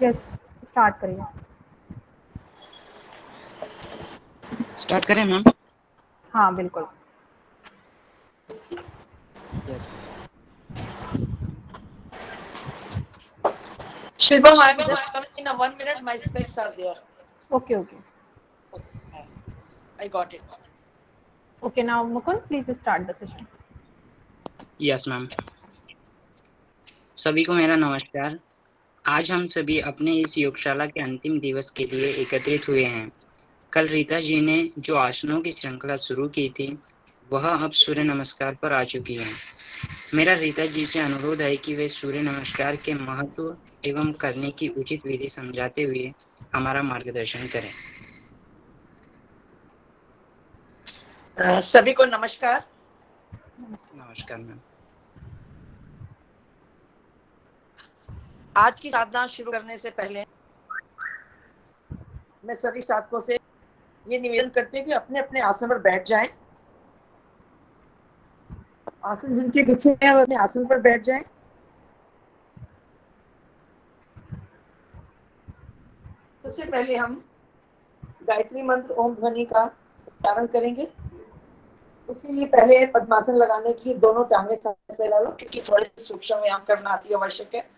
Yes, start करिए। Start करें ma'am? हाँ बिल्कुल। Yes. Shilpam, I am just coming in a 1 minute. My specs are there. Okay okay Okay, I got it. Okay, now Mukund please start the session. Yes ma'am. सभी को मेरा नमस्कार। आज हम सभी अपने इस योगशाला के अंतिम दिवस के लिए एकत्रित हुए हैं। कल रीता जी ने जो आसनों की श्रृंखला शुरू की थी वह अब सूर्य नमस्कार पर आ चुकी है। मेरा रीता जी से अनुरोध है कि वे सूर्य नमस्कार के महत्व एवं करने की उचित विधि समझाते हुए हमारा मार्गदर्शन करें। सभी को नमस्कार। नमस्कार मैम। आज की साधना शुरू करने से पहले मैं सभी साधकों से ये निवेदन करती हूँ कि अपने अपने आसन पर बैठ जाएं। आसन जिनके पीछे है वो अपने आसन पर बैठ जाएं। सबसे पहले हम गायत्री मंत्र ओम ध्वनि का उच्चारण करेंगे। उसके लिए पहले पद्मासन लगाने के लिए दोनों टांगे सामने फैला लो, क्योंकि थोड़े सूक्ष्म व्यायाम करना अति आवश्यक है।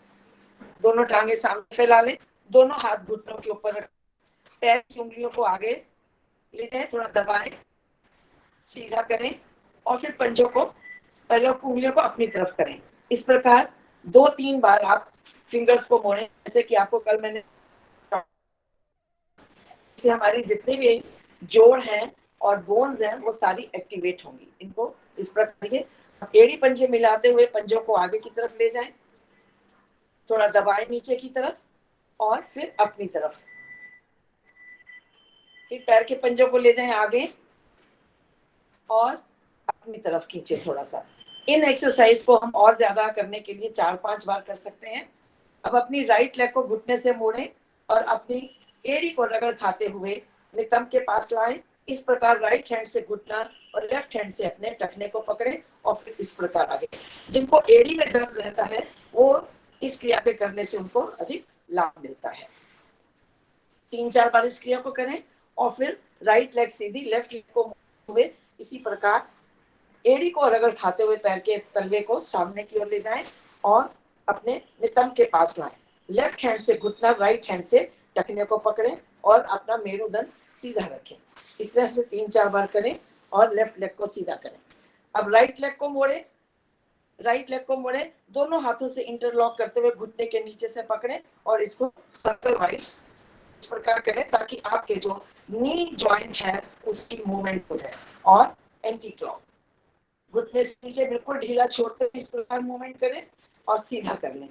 दोनों टांगे सामने फैला ले, दोनों हाथ घुटनों के ऊपर रख, पैर की उंगलियों को आगे ले जाए, थोड़ा दबाएं, सीधा करें और फिर पंजों को, पैरों की उंगलियों को अपनी तरफ करें। इस प्रकार 2-3 बार आप फिंगर्स को मोड़ें, जैसे कि आपको कल मैंने से हमारी जितने भी जोड़ हैं और बोन्स हैं वो सारी एक्टिवेट होंगी। इनको इस प्रकार एड़ी पंजे मिलाते हुए पंजों को आगे की तरफ ले जाएं, थोड़ा दबाएं नीचे की तरफ और फिर अपनी तरफ, फिर पैर के पंजों को ले जाएं आगे और अपनी तरफ खींचे थोड़ा सा। इन एक्सरसाइज को हम और ज्यादा करने के लिए 4-5 बार कर सकते हैं। अब अपनी राइट लेग को घुटने से मोड़ें और अपनी एड़ी को रगड़ खाते हुए नितंब के पास लाएं। इस प्रकार राइट हैंड से घुटना और लेफ्ट हैंड से अपने टखने को पकड़े और फिर इस प्रकार आगे। जिनको एड़ी में दर्द रहता है वो इस क्रिया के करने से उनको अधिक लाभ मिलता है। 3-4 बार इस क्रिया को करें और फिर राइट लेग सीधी, लेफ्ट लेग को हुए इसी प्रकार एड़ी को रगड़ खाते हुए पैर के तलवे को सामने की ओर ले जाएं और अपने नितंब के पास लाएं। लेफ्ट हैंड से घुटना, राइट हैंड से टखने को पकड़ें और अपना मेरुदंड सीधा रखें। इस तरह से 3-4 बार करें और लेफ्ट लेग को सीधा करें। अब राइट लेग को मोड़े, राइट लेग को मोड़े, दोनों हाथों से इंटरलॉक करते हुए घुटने के नीचे से पकड़ें और इसको सर्कल वाइज इस प्रकार करें ताकि आपके जो नी जॉइंट है उसकी मूवमेंट हो जाए। और एंटी क्लॉक घुटने नीचे बिल्कुल ढीला छोड़ते इस प्रकार मूवमेंट करें और सीधा कर लें।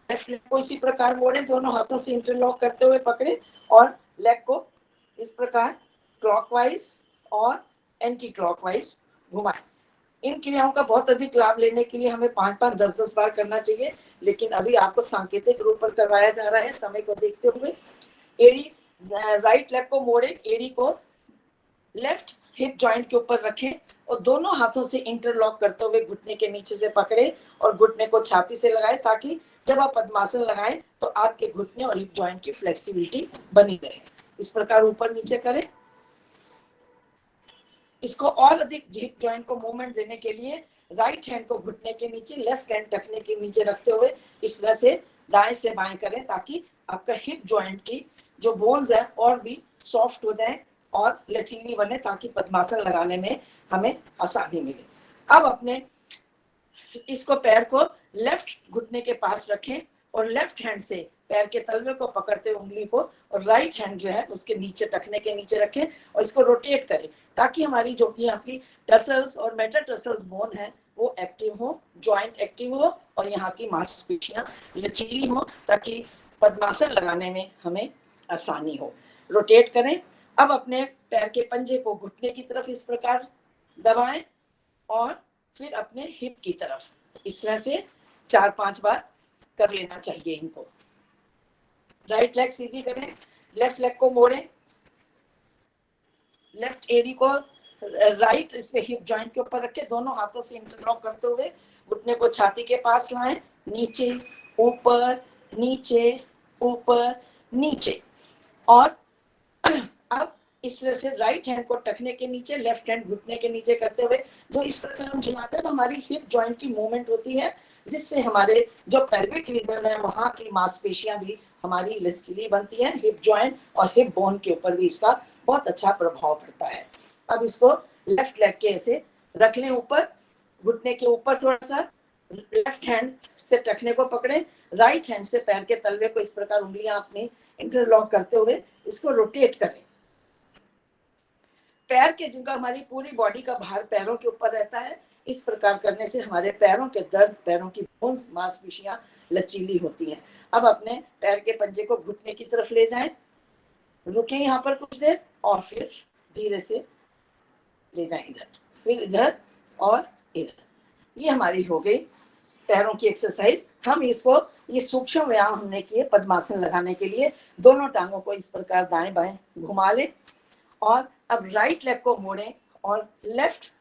लेफ्ट लेग को इसी प्रकार मोड़े, दोनों हाथों से इंटरलॉक करते हुए पकड़े और लेग को इस प्रकार क्लॉकवाइज और एंटी क्लॉकवाइज घुमाएं। इन क्रियाओं का बहुत अधिक लाभ लेने के लिए हमें 5-5, 10-10 बार करना चाहिए, लेकिन अभी आपको सांकेतिक रूप पर करवाया जा रहा है समय को देखते हुए। एड़ी राइट लेग को मोड़े, एड़ी को लेफ्ट हिप जॉइंट के ऊपर रखें और दोनों हाथों से इंटरलॉक करते हुए घुटने के नीचे से पकड़े और घुटने को छाती से लगाएं ताकि जब आप पद्मासन लगाएं तो आपके घुटने और हिप जॉइंट की फ्लेक्सिबिलिटी बनी रहे। इस प्रकार ऊपर नीचे करें। इसको और अधिक हिप जॉइंट को मूवमेंट देने के लिए राइट हैंड को घुटने के नीचे, लेफ्ट हैंड टखने के नीचे रखते हुए इस तरह से दाएं से बाएं करें ताकि आपका हिप जॉइंट की जो बोन्स है और भी सॉफ्ट हो जाए और लचीली बने ताकि पद्मासन लगाने में हमें आसानी मिले। अब अपने इसको पैर को लेफ्ट घुटने के पास रखें और लेफ्ट हैंड से पैर के तलवे को पकड़ते उंगली को और राइट हैंड जो है उसके नीचे टखने के नीचे रखें और इसको रोटेट करें ताकि हमारी जो भी आपकी टसल्स और मेटाटसल्स बोन है वो एक्टिव हो, जॉइंट एक्टिव हो और यहाँ की मांसपेशियां लचीली हो ताकि पद्मासन लगाने में हमें आसानी हो। रोटेट करें। अब अपने पैर के पंजे को घुटने की तरफ इस प्रकार दबाएं और फिर अपने हिप की तरफ इस तरह से 4-5 बार कर लेना चाहिए इनको। राइट लेग सीधी करें, लेफ्ट लेग को मोड़ें, लेफ्ट एड़ी को राइट इस पे हिप जॉइंट के ऊपर रखें, दोनों हाथों से इंटरलॉक करते हुए घुटने को छाती के पास लाएं, नीचे ऊपर नीचे ऊपर नीचे। और अब इस तरह से राइट हैंड को टखने के नीचे, लेफ्ट हैंड घुटने के नीचे करते हुए जो इस प्रकार हम झुलाते हैं तो हमारी हिप जॉइंट की मूवमेंट होती है, जिससे हमारे जो पेल्विक रीजन है वहां की मांसपेशियां भी हमारी लचकीली बनती है। हिप जॉइंट और हिप बोन के ऊपर भी इसका बहुत अच्छा प्रभाव पड़ता है। अब इसको लेफ्ट लेग के ऐसे रख लें ऊपर, घुटने के ऊपर थोड़ा सा, लेफ्ट हैंड से टखने को पकड़े, राइट हैंड से पैर के तलवे को इस प्रकार उंगलियां अपनी इंटरलॉक करते हुए इसको रोटेट करें। पैर के, जिनका हमारी पूरी बॉडी का भार पैरों के ऊपर रहता है, इस प्रकार करने से हमारे पैरों के दर्द, पैरों की बोन्स, मांसपेशियां लचीली होती हैं। अब अपने पैर के पंजे को घुटने की तरफ ले जाएं, रुके यहाँ पर कुछ देर और फिर धीरे से ले जाएं इधर, फिर इधर और इधर। ये हमारी हो गई पैरों की एक्सरसाइज। हम इसको, ये सूक्ष्म व्यायाम हमने किए पद्मासन लगाने के लिए। दोनों टांगों को इस प्रकार दाएं बाएं घुमा लें और अब राइट लेग को मोड़ें और लेफ्ट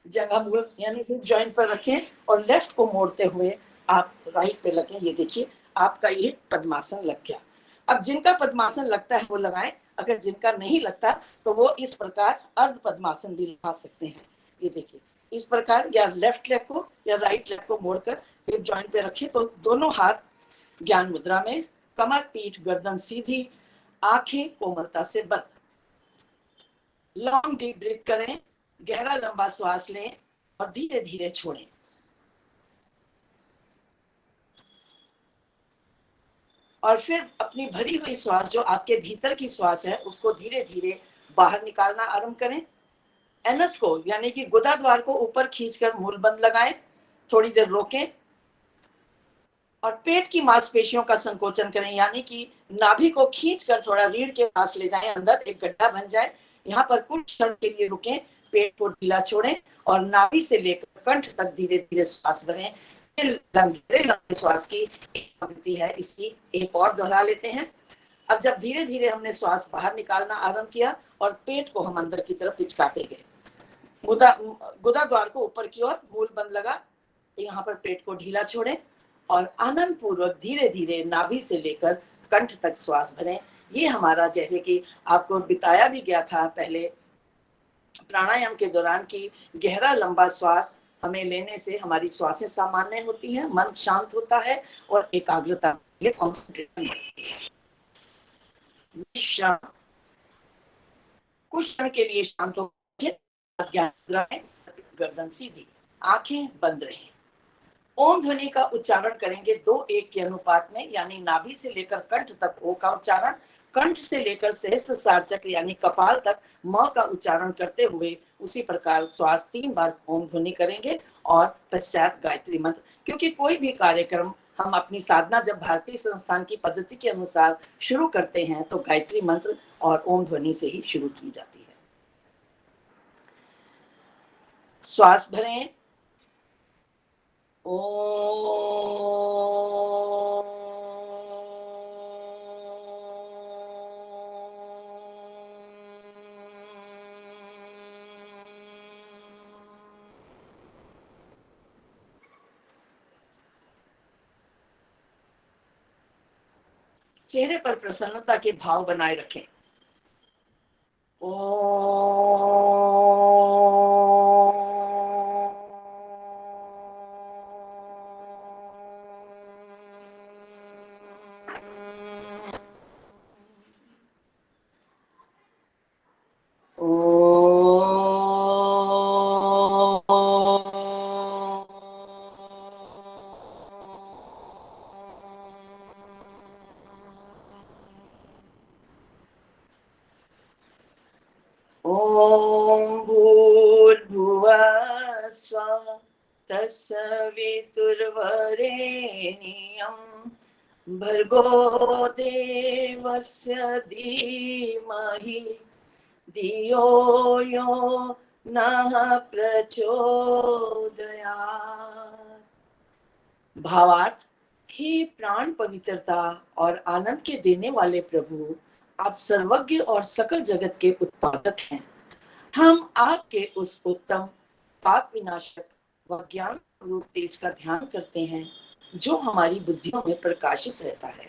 जगह मूल यानी हिप जॉइंट पर रखें और लेफ्ट को मोड़ते हुए आप राइट पे लगे। ये देखिए आपका ये पद्मासन लग गया। अब जिनका पद्मासन लगता है वो लगाएं, अगर जिनका नहीं लगता तो वो इस प्रकार अर्ध पद्मासन भी लगा सकते हैं। ये देखिए इस प्रकार, या लेफ्ट लेग को या राइट लेग को मोड़कर हिप जॉइंट पे रखें तो दोनों हाथ ज्ञान मुद्रा में, कमर पीठ गर्दन सीधी, आंखें कोमलता से बंद। लॉन्ग डीप ब्रीथ करें, गहरा लंबा श्वास लें और धीरे धीरे छोड़ें। और फिर अपनी भरी हुई श्वास, जो आपके भीतर की श्वास है, उसको धीरे धीरे बाहर निकालना आरंभ करें। एनस को यानी कि गुदा द्वार को ऊपर खींचकर मूल बंद लगाएं, थोड़ी देर रोकें और पेट की मांसपेशियों का संकोचन करें, यानी कि नाभि को खींचकर थोड़ा रीढ़ के पास ले जाएं, अंदर एक गड्ढा बन जाए। यहाँ पर कुछ क्षण के लिए रुकें, पेट को ढीला छोड़ें और नाभि से लेकर कंठ तक धीरे धीरे श्वास भरें। लंबे श्वास की एक आवृत्ति है, इसकी एक और दोहरा लेते हैं। अब जब धीरे धीरे हमने श्वास बाहर निकालना आरंभ किया और पेट को हम अंदर की तरफ पिचकाते गए, गुदा द्वार को ऊपर की ओर मूल बंद लगा, यहाँ पर पेट को ढीला छोड़ें और आनंद पूर्वक धीरे धीरे नाभि से लेकर कंठ तक श्वास भरें। ये हमारा, जैसे कि आपको बताया भी गया था पहले प्राणायाम के दौरान, की गहरा लंबा श्वास हमें लेने से हमारी श्वासें सामान्य होती हैं, मन शांत होता है और एकाग्रता, ये कॉन्सेंट्रेशन बढ़ती है। कुछ क्षण के लिए शांत हो, गर्दन सीधी, आंखें बंद रहें। ओम ध्वनि का उच्चारण करेंगे 2:1 के अनुपात में, यानी नाभि से लेकर कंठ तक ओ का उच्चारण, कंठ से लेकर सहस्त्रसार चक्र यानी कपाल तक म का उच्चारण करते हुए उसी प्रकार श्वास 3 बार ओम ध्वनि करेंगे और पश्चात गायत्री मंत्र। क्योंकि कोई भी कार्यक्रम हम अपनी साधना जब भारतीय संस्थान की पद्धति के अनुसार शुरू करते हैं तो गायत्री मंत्र और ओम ध्वनि से ही शुरू की जाती है। श्वास भरें, चेहरे पर प्रसन्नता के भाव बनाए रखें। ओम भूर्भुवः स्वः तत्सवितुर्वरेण्यं भर्गो देवस्य धीमहि धियो यो नः प्रचोदयात्। भावार्थ, हे प्राण पवित्रता और आनंद के देने वाले प्रभु, आप सर्वज्ञ और सकल जगत के उत्पादक हैं। हम आपके उस उत्तम पाप विनाशक व ज्ञान रूप तेज का ध्यान करते हैं जो हमारी बुद्धियों में प्रकाशित रहता है।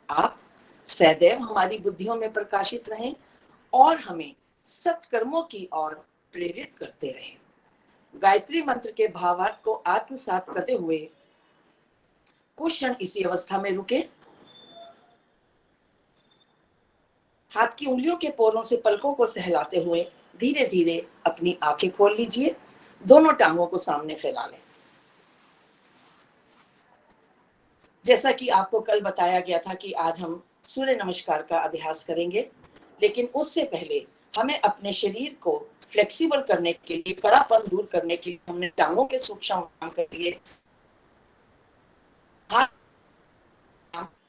आप सदैव हमारी बुद्धियों में प्रकाशित रहें और हमें सत्कर्मों की ओर प्रेरित करते रहें। गायत्री मंत्र के भावार्थ को आत्मसात करते हुए कुछ क्षण इसी अवस्था में रुके। हाथ की उंगलियों के पोरों से पलकों को सहलाते हुए धीरे धीरे अपनी आंखें खोल लीजिए। दोनों टांगों को सामने फैला लें। जैसा कि आपको कल बताया गया था कि आज हम सूर्य नमस्कार का अभ्यास करेंगे, लेकिन उससे पहले हमें अपने शरीर को फ्लेक्सिबल करने के लिए, कड़ापन दूर करने के लिए हमने टांगों के सूक्ष्म व्यायाम के लिए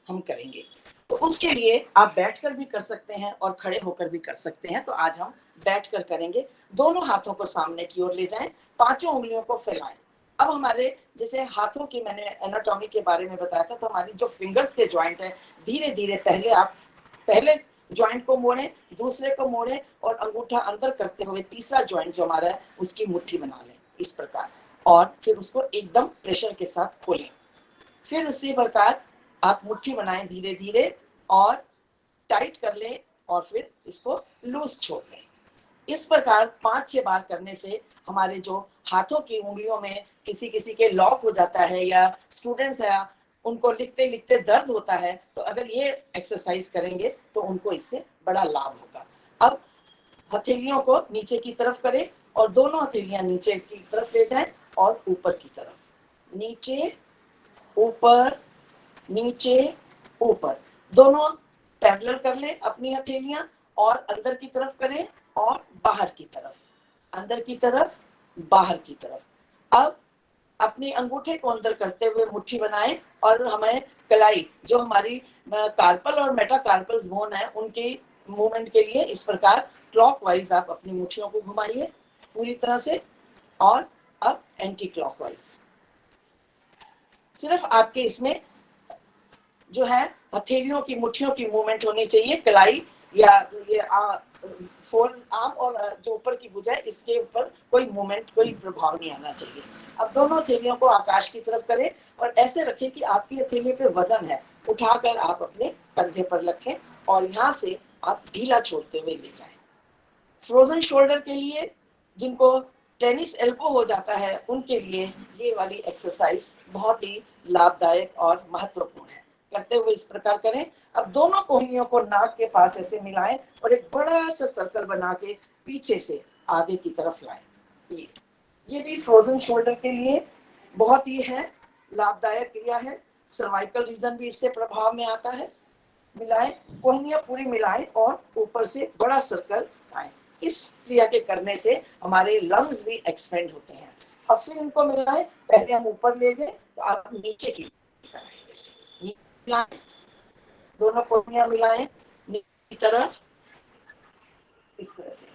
हम करेंगे। तो उसके लिए आप बैठकर भी कर सकते हैं और खड़े होकर भी कर सकते हैं। तो आज हम बैठकर करेंगे। दोनों हाथों को सामने की ओर ले जाएं, पांचों उंगलियों को फैलाएं। अब हमारे जैसे हाथों की मैंने एनाटॉमी के बारे में बताया था, तो हमारी जो फिंगर्स के जॉइंट है, धीरे धीरे पहले जॉइंट को मोड़ें, दूसरे को मोड़ें और अंगूठा अंदर करते हुए तीसरा जॉइंट जो हमारा है उसकी मुट्ठी बना लें इस प्रकार, और फिर उसको एकदम प्रेशर के साथ खोलें। फिर उसी प्रकार आप मुट्ठी बनाएं धीरे धीरे और टाइट कर लें और फिर इसको लूज छोड़ दें। इस प्रकार 5-6 बार करने से हमारे जो हाथों की उंगलियों में किसी किसी के लॉक हो जाता है, या स्टूडेंट्स है उनको लिखते लिखते दर्द होता है, तो अगर ये एक्सरसाइज करेंगे तो उनको इससे बड़ा लाभ होगा। अब हथेलियों को नीचे की तरफ करें और दोनों हथेलियां नीचे की तरफ ले जाएं और ऊपर की तरफ, नीचे ऊपर नीचे ऊपर, दोनों पैरेलल कर ले अपनी हथेलियां, और अंदर की तरफ करें और बाहर की तरफ, अंदर की तरफ बाहर की तरफ। अब अपने अंगूठे को अंदर करते हुए मुट्ठी बनाएं और हमें कलाई जो हमारी कार्पल और मेटाकार्पल्स बोन है उनके मूवमेंट के लिए इस प्रकार क्लॉकवाइज आप अपनी मुट्ठियों को घुमाइए पूरी तरह से, और अब एंटी क्लॉकवाइज। सिर्फ आपके इसमें जो है हथेलियों की मुट्ठियों की मूवमेंट होनी चाहिए, कलाई या ये फोर आर्म और जो ऊपर की भुजा है इसके ऊपर कोई मूवमेंट, कोई प्रभाव नहीं आना चाहिए। अब दोनों हथेलियों को आकाश की तरफ करें और ऐसे रखें कि आपकी हथेली पे वजन है, उठाकर आप अपने कंधे पर रखें और यहाँ से आप ढीला छोड़ते हुए ले जाएं। फ्रोजन शोल्डर के लिए, जिनको टेनिस एल्बो हो जाता है, उनके लिए ये वाली एक्सरसाइज बहुत ही लाभदायक और महत्वपूर्ण है। करते हुए इस प्रकार करें। अब दोनों कोहनियों को नाक के पास ऐसे मिलाएं और एक बड़ा सा सर्कल बना के पीछे से आगे की तरफ लाएं। ये भी फ्रोजन शोल्डर के लिए बहुत ही है लाभदायक क्रिया है। सर्वाइकल रीजन भी इससे प्रभाव में आता है। मिलाएं, कोहनियां पूरी मिलाएं और ऊपर से बड़ा सर्कल आए। इस क्रिया के करने से हमारे लंग्स भी एक्सपेंड होते हैं। अब फिर इनको मिलाएं, पहले हम ऊपर ले गए तो आप नीचे की मिलाएं, दोनों कोहनियां मिलाएं नीचे की तरफ इस तरह से।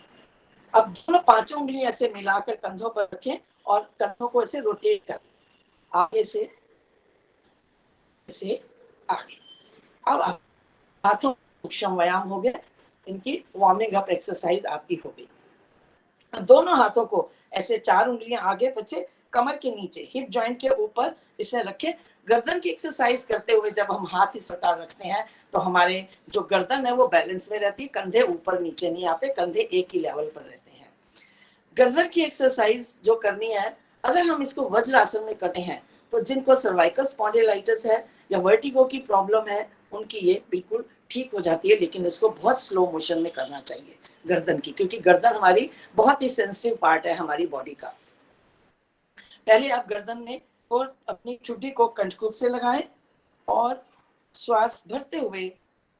अब दोनों पांचों उंगली ऐसे मिलाकर कंधों पर रखें और कंधों को ऐसे रोटेट करें आगे से आगे। अब हाथों सूक्ष्म व्यायाम हो गया, इनकी वार्मिंग अप एक्सरसाइज आपकी हो गई। दोनों हाथों को ऐसे 4 उंगलियां आगे पीछे कमर के नीचे हिप जॉइंट के ऊपर इसे रखें। गर्दन की एक्सरसाइज करते हुए जब हम हाथ इस प्रकार रखते हैं तो हमारे जो गर्दन है वो बैलेंस में रहती है, कंधे ऊपर नीचे नहीं आते, कंधे एक ही लेवल पर रहते हैं। गर्दन की एक्सरसाइज जो करनी है, अगर हम इसको वज्रासन में करते हैं तो जिनको सर्वाइकल स्पॉन्डिलाइटिस है या वर्टिगो की प्रॉब्लम है उनकी ये बिल्कुल ठीक हो जाती है, लेकिन इसको बहुत स्लो मोशन में करना चाहिए गर्दन की, क्योंकि गर्दन हमारी बहुत ही सेंसिटिव पार्ट है हमारी बॉडी का। पहले आप गर्दन में और अपनी ठुड्डी को कंठकुट से लगाएं और श्वास भरते हुए,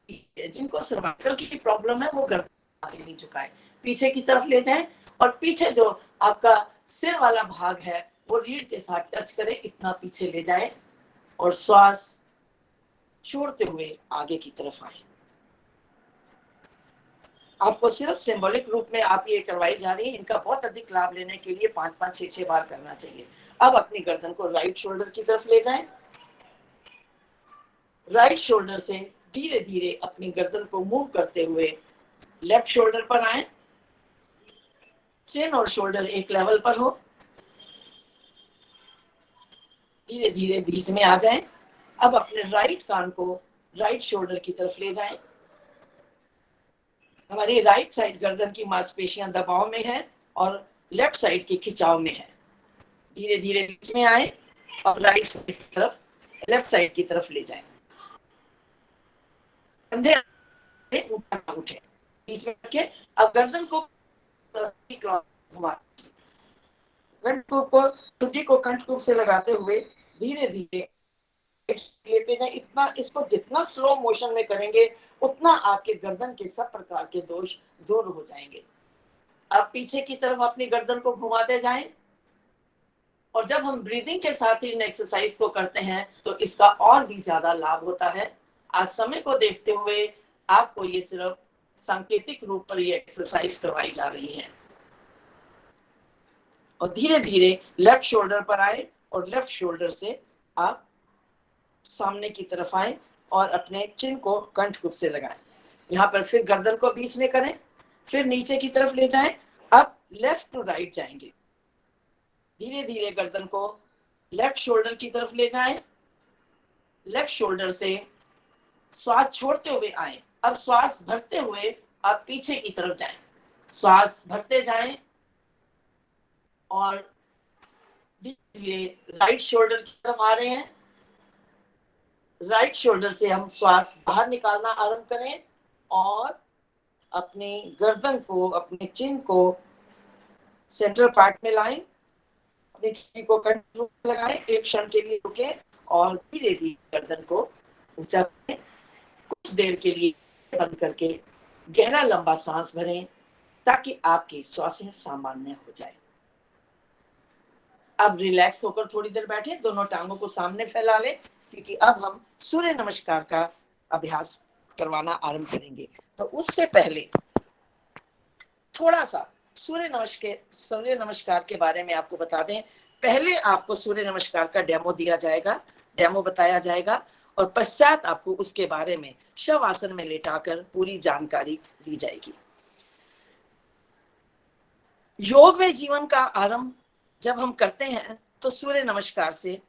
जिनको सर्वाइकल की प्रॉब्लम है वो गर्दन आगे नहीं झुकाएं, पीछे की तरफ ले जाएं और पीछे जो आपका सिर वाला भाग है वो रीढ़ के साथ टच करें, इतना पीछे ले जाएं और श्वास छोड़ते हुए आगे की तरफ आए। आपको सिर्फ सिंबॉलिक रूप में आप ये करवाई जा रही है, इनका बहुत अधिक लाभ लेने के लिए 5-5, 6-6 बार करना चाहिए। अब अपनी गर्दन को राइट शोल्डर की तरफ ले जाएं, राइट शोल्डर से धीरे धीरे अपनी गर्दन को मूव करते हुए लेफ्ट शोल्डर पर आए, चिन और शोल्डर एक लेवल पर हो, धीरे धीरे बीच में आ जाएं। अब अपने राइट कान को राइट शोल्डर की तरफ ले जाएं। हमारी राइट साइड गर्दन की मांसपेशियां दबाव में है और लेफ्ट साइड की खिंचाव में है। धीरे धीरे बीच में आए और राइट साइड की तरफ, लेफ्ट साइड की तरफ ले जाएं। कंधे ऊपर ना उठे, बीच में रखे। अब गर्दन को घुमा, टुटी को कंठकूप से लगाते हुए धीरे धीरे लेते जाए। इतना, इसको जितना स्लो मोशन में करेंगे उतना आपके गर्दन के सब प्रकार के दोष दूर हो जाएंगे। आप पीछे की तरफ अपनी गर्दन को घुमाते जाएं और जब हम ब्रीदिंग के साथ ही इन एक्सरसाइज को करते हैं तो इसका और भी ज्यादा लाभ होता है। आज समय को देखते हुए आपको ये सिर्फ सांकेतिक रूप पर ये एक्सरसाइज करवाई जा रही है। और धीरे धीरे लेफ्ट शोल्डर पर आए और लेफ्ट शोल्डर से आप सामने की तरफ आए और अपने चिन को कंठकूप से लगाएं। यहाँ पर फिर गर्दन को बीच में करें, फिर नीचे की तरफ ले जाएं। अब लेफ्ट टू राइट जाएंगे। धीरे धीरे गर्दन को लेफ्ट शोल्डर की तरफ ले जाएं। लेफ्ट शोल्डर से श्वास छोड़ते हुए आए। अब श्वास भरते हुए आप पीछे की तरफ जाएं। श्वास भरते जाएं और धीरे धीरे राइट शोल्डर की तरफ आ रहे हैं। राइट शोल्डर से हम श्वास बाहर निकालना आरंभ करें और अपनी गर्दन को, अपने चिन को सेंट्रल पार्ट में लाएं। अपनी ठोड़ी को कंट्रोल लगाएं, एक क्षण के लिए रुकें और धीरे धीरे गर्दन को ऊंचा करें। कुछ देर के लिए बंद करके गहरा लंबा सांस भरें ताकि आपकी श्वासें सामान्य हो जाए। अब रिलैक्स होकर थोड़ी देर बैठे, दोनों टांगों को सामने फैला लें क्योंकि अब हम सूर्य नमस्कार का अभ्यास करवाना आरंभ करेंगे। तो उससे पहले थोड़ा सा सूर्य नमस्कार के बारे में आपको बता दें। पहले आपको सूर्य नमस्कार का डेमो दिया जाएगा, डेमो बताया जाएगा और पश्चात आपको उसके बारे में शवासन में लेटाकर पूरी जानकारी दी जाएगी। योग में जीवन का आरंभ जब हम करते हैं तो सूर्य नमस्कार से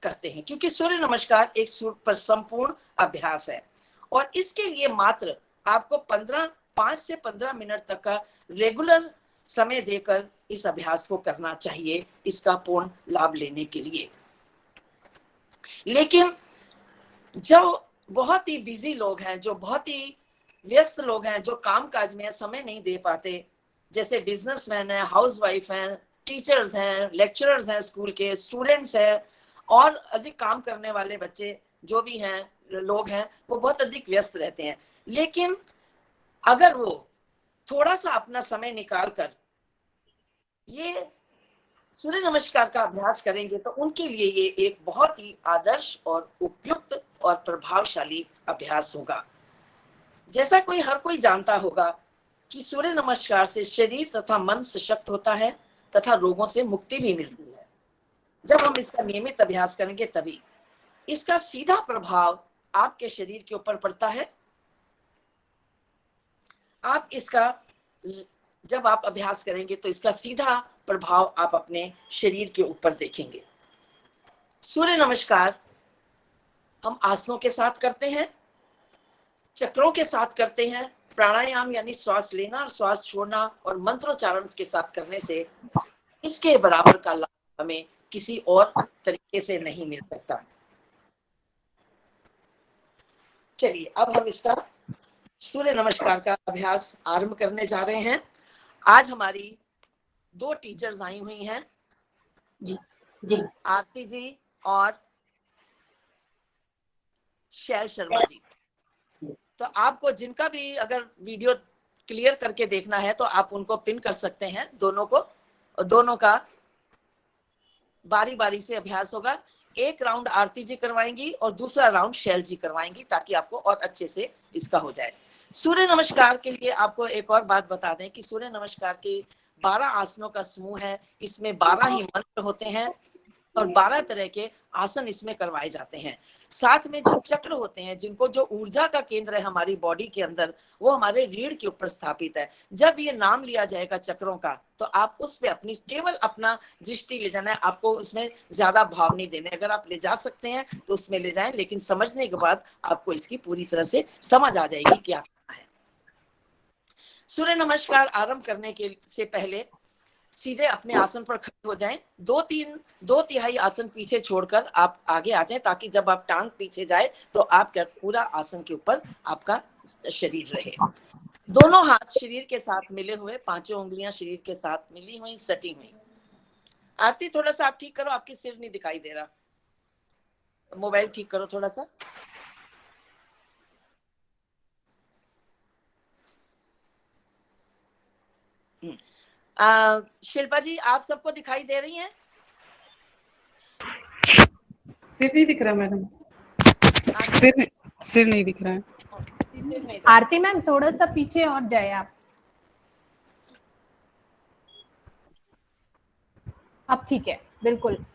करते हैं क्योंकि सूर्य नमस्कार एक संपूर्ण अभ्यास है और इसके लिए मात्र आपको 5 से 15 मिनट तक का रेगुलर समय देकर इस अभ्यास को करना चाहिए इसका पूर्ण लाभ लेने के लिए। लेकिन जो बहुत ही बिजी लोग हैं, जो बहुत ही व्यस्त लोग हैं, जो काम काज में समय नहीं दे पाते, जैसे बिजनेसमैन हैं, हाउसवाइफ हैं, टीचर्स हैं, लेक्चरर्स हैं, स्कूल के स्टूडेंट्स हैं और अधिक काम करने वाले बच्चे जो भी हैं, लोग हैं, वो बहुत अधिक व्यस्त रहते हैं। लेकिन अगर वो थोड़ा सा अपना समय निकाल कर ये सूर्य नमस्कार का अभ्यास करेंगे तो उनके लिए ये एक बहुत ही आदर्श और उपयुक्त और प्रभावशाली अभ्यास होगा। जैसा हर कोई जानता होगा कि सूर्य नमस्कार से शरीर तथा मन सशक्त होता है तथा रोगों से मुक्ति भी मिलती है। जब हम इसका नियमित अभ्यास करेंगे तभी इसका सीधा प्रभाव आपके शरीर के ऊपर पड़ता है। आप इसका जब आप अभ्यास करेंगे तो इसका सीधा प्रभाव आप अपने शरीर के ऊपर देखेंगे। सूर्य नमस्कार हम आसनों के साथ करते हैं, चक्रों के साथ करते हैं, प्राणायाम यानी श्वास लेना और श्वास छोड़ना और मंत्रोच्चारण के साथ करने से इसके बराबर का लाभ हमें किसी और तरीके से नहीं मिल सकता। चलिए अब हम इसका सूर्य नमस्कार का अभ्यास आरंभ करने जा रहे हैं। आज हमारी 2 टीचर्स आई हुई हैं जी, आरती जी और शैल शर्मा जी। तो आपको जिनका भी अगर वीडियो क्लियर करके देखना है तो आप उनको पिन कर सकते हैं दोनों को, और दोनों का बारी बारी से अभ्यास होगा। एक राउंड आरती जी करवाएंगी और दूसरा राउंड शैल जी करवाएंगी ताकि आपको और अच्छे से इसका हो जाए। सूर्य नमस्कार के लिए आपको एक और बात बता दें कि सूर्य नमस्कार के 12 आसनों का समूह है। इसमें 12 ही मंत्र होते हैं और 12 तरह के आसन इसमें करवाए जाते हैं। साथ में जो चक्र होते हैं, जिनको जो ऊर्जा का केंद्र है हमारी बॉडी के अंदर, वो हमारे रीढ़ के ऊपर स्थापित है। जब ये नाम लिया जाएगा चक्रों का, तो आप उस पे अपनी केवल अपना दृष्टि ले जाना है, आपको उसमें ज्यादा भाव नहीं देने। अगर आप ले जा सकते हैं तो उसमें ले जाएं, लेकिन समझने के बाद आपको इसकी पूरी तरह से समझ आ जाएगी क्या करना है। सूर्य नमस्कार आरंभ करने के से पहले सीधे अपने आसन पर खड़े हो जाएं। 2/3 आसन पीछे छोड़कर आप आगे आ जाएं, ताकि जब आप टांग पीछे जाए तो आपका पूरा आसन के ऊपर आपका शरीर रहे। दोनों हाथ शरीर के साथ मिले हुए, पांचों उंगलियां शरीर के साथ मिली हुई, सटी हुई। आरती थोड़ा सा आप ठीक करो, आपकी सिर नहीं दिखाई दे रहा। मोबाइल ठीक करो थोड़ा सा। शिल्पा जी, आप सबको दिखाई दे रही हैं? सिर नहीं दिख रहा मैडम, सिर नहीं दिख रहा है। आरती मैम थोड़ा सा पीछे और जाए आप। अब ठीक है, बिल्कुल।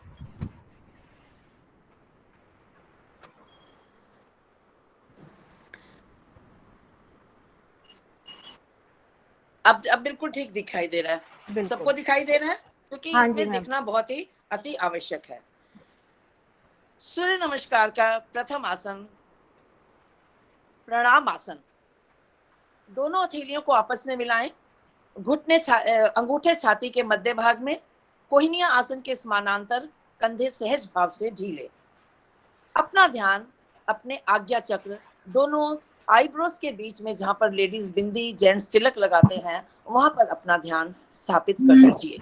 अब बिल्कुल ठीक दिखाई दे रहा है। सबको दिखाई दे रहा है, क्योंकि हाँ इसमें दिखना बहुत ही अति आवश्यक है। सूर्य नमस्कार का प्रथम आसन प्रणाम आसन। दोनों हथेलियों को आपस में मिलाएं, घुटने अंगूठे छाती के मध्य भाग में, कोहिनिया आसन के समानांतर, कंधे सहज भाव से ढीले। अपना ध्यान अपने आज्ञा चक्र, दोनों आईब्रोज के बीच में, जहां पर लेडीज बिंदी, जेंट्स तिलक लगाते हैं, वहां पर अपना ध्यान स्थापित कर दीजिए।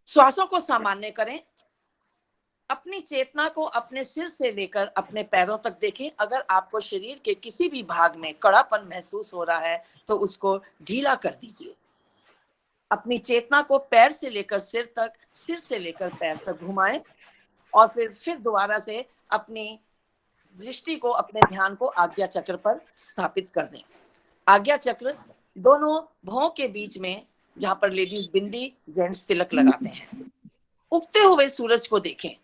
श्वासों को सामान्य करें। अपनी चेतना को अपने सिर से लेकर अपने पैरों तक देखें। अगर आपको शरीर के किसी भी भाग में कड़ापन महसूस हो रहा है तो उसको ढीला कर दीजिए। अपनी चेतना को पैर से लेकर सिर तक, सिर से लेकर पैर तक घुमाएं, और फिर दोबारा से अपनी दृष्टि को, अपने ध्यान को आज्ञा चक्र पर स्थापित कर दें। आज्ञा चक्र दोनों भौं के बीच में, जहां पर लेडीज बिंदी, जेंट्स तिलक लगाते हैं। उगते हुए सूरज को देखें।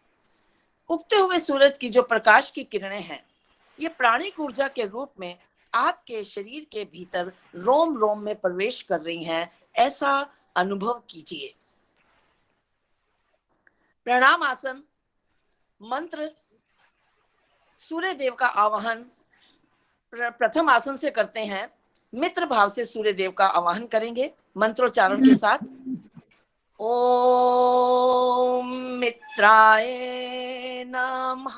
उगते हुए सूरज की जो प्रकाश की किरणें हैं, ये प्राणिक ऊर्जा के रूप में आपके शरीर के भीतर रोम रोम में प्रवेश कर रही हैं, ऐसा अनुभव कीजिए। प्रणाम आसन मंत्र सूर्य देव का आवाहन प्रथम आसन से करते हैं। मित्र भाव से सूर्य देव का आवाहन करेंगे मंत्रोच्चारण के साथ। ओम मित्राय नमः।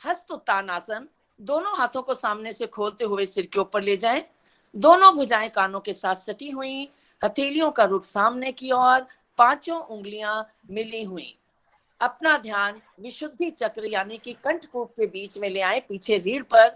हस्तोत्तान आसन। दोनों हाथों को सामने से खोलते हुए सिर के ऊपर ले जाएं। दोनों भुजाएं कानों के साथ सटी हुई, हथेलियों का रुख सामने की ओर, पांचों उंगलियां मिली हुई। अपना ध्यान विशुद्धि चक्र यानी कि कंठकूप के बीच में ले आए, पीछे रीढ़ पर।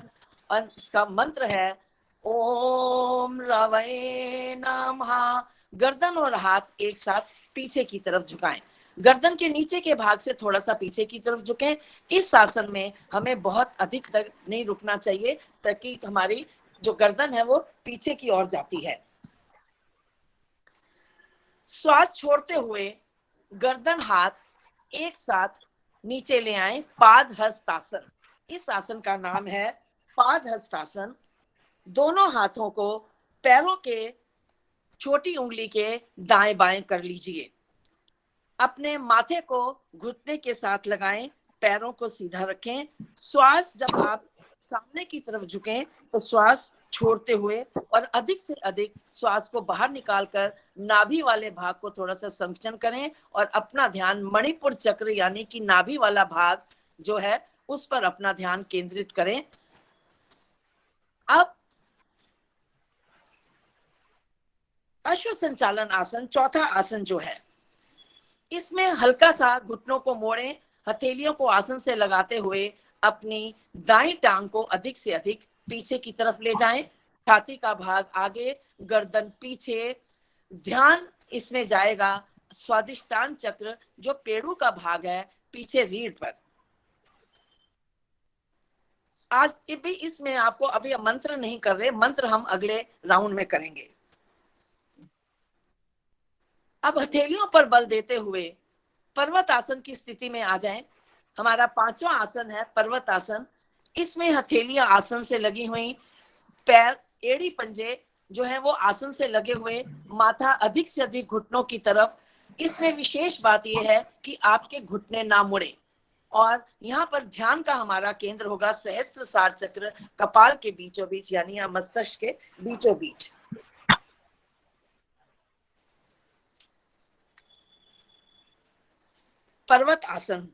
और इसका मंत्र है ओम रवै नमः। गर्दन और हाथ एक साथ पीछे की तरफ झुकाएं। गर्दन के नीचे के भाग से थोड़ा सा पीछे की तरफ झुकें। इस आसन में हमें बहुत अधिक तक नहीं रुकना चाहिए, ताकि हमारी जो गर्दन है वो पीछे की ओर जाती है। श्वास छोड़ते हुए गर्दन हाथ एक साथ नीचे ले आए, पाद हस्तासन। इस आसन का नाम है पाद हस्तासन। दोनों हाथों को पैरों के छोटी उंगली के दाएं बाएं कर लीजिए। अपने माथे को घुटने के साथ लगाएं, पैरों को सीधा रखें। श्वास जब आप सामने की तरफ झुकें तो श्वास छोड़ते हुए और अधिक से अधिक श्वास को बाहर निकालकर नाभि वाले भाग को थोड़ा सा संकुचन करें, और अपना ध्यान मणिपुर चक्र यानी कि नाभि वाला भाग जो है उस पर अपना ध्यान केंद्रित करें। अब अश्व संचालन आसन, चौथा आसन जो है, इसमें हल्का सा घुटनों को मोड़ें, हथेलियों को आसन से लगाते हुए अपनी दाईं टांग को अधिक से अधिक पीछे की तरफ ले जाएं। छाती का भाग आगे, गर्दन पीछे। ध्यान इसमें जाएगा स्वादिष्टान चक्र, जो पेड़ू का भाग है, पीछे रीढ़ पर। आज भी इसमें आपको अभी मंत्र नहीं कर रहे, मंत्र हम अगले राउंड में करेंगे। अब हथेलियों पर बल देते हुए पर्वत आसन की स्थिति में आ जाएं। हमारा 5वां आसन है पर्वत आसन। इसमें हथेलियां आसन से लगी हुई, पैर एड़ी पंजे जो है वो आसन से लगे हुए, माथा अधिक से अधिक घुटनों की तरफ। इसमें विशेष बात यह है कि आपके घुटने ना मुड़े, और यहाँ पर ध्यान का हमारा केंद्र होगा सहस्त्रसार चक्र, कपाल के बीचों बीच, यानी यहाँ मस्तिष्क के बीचों बीच। पर्वत आसन।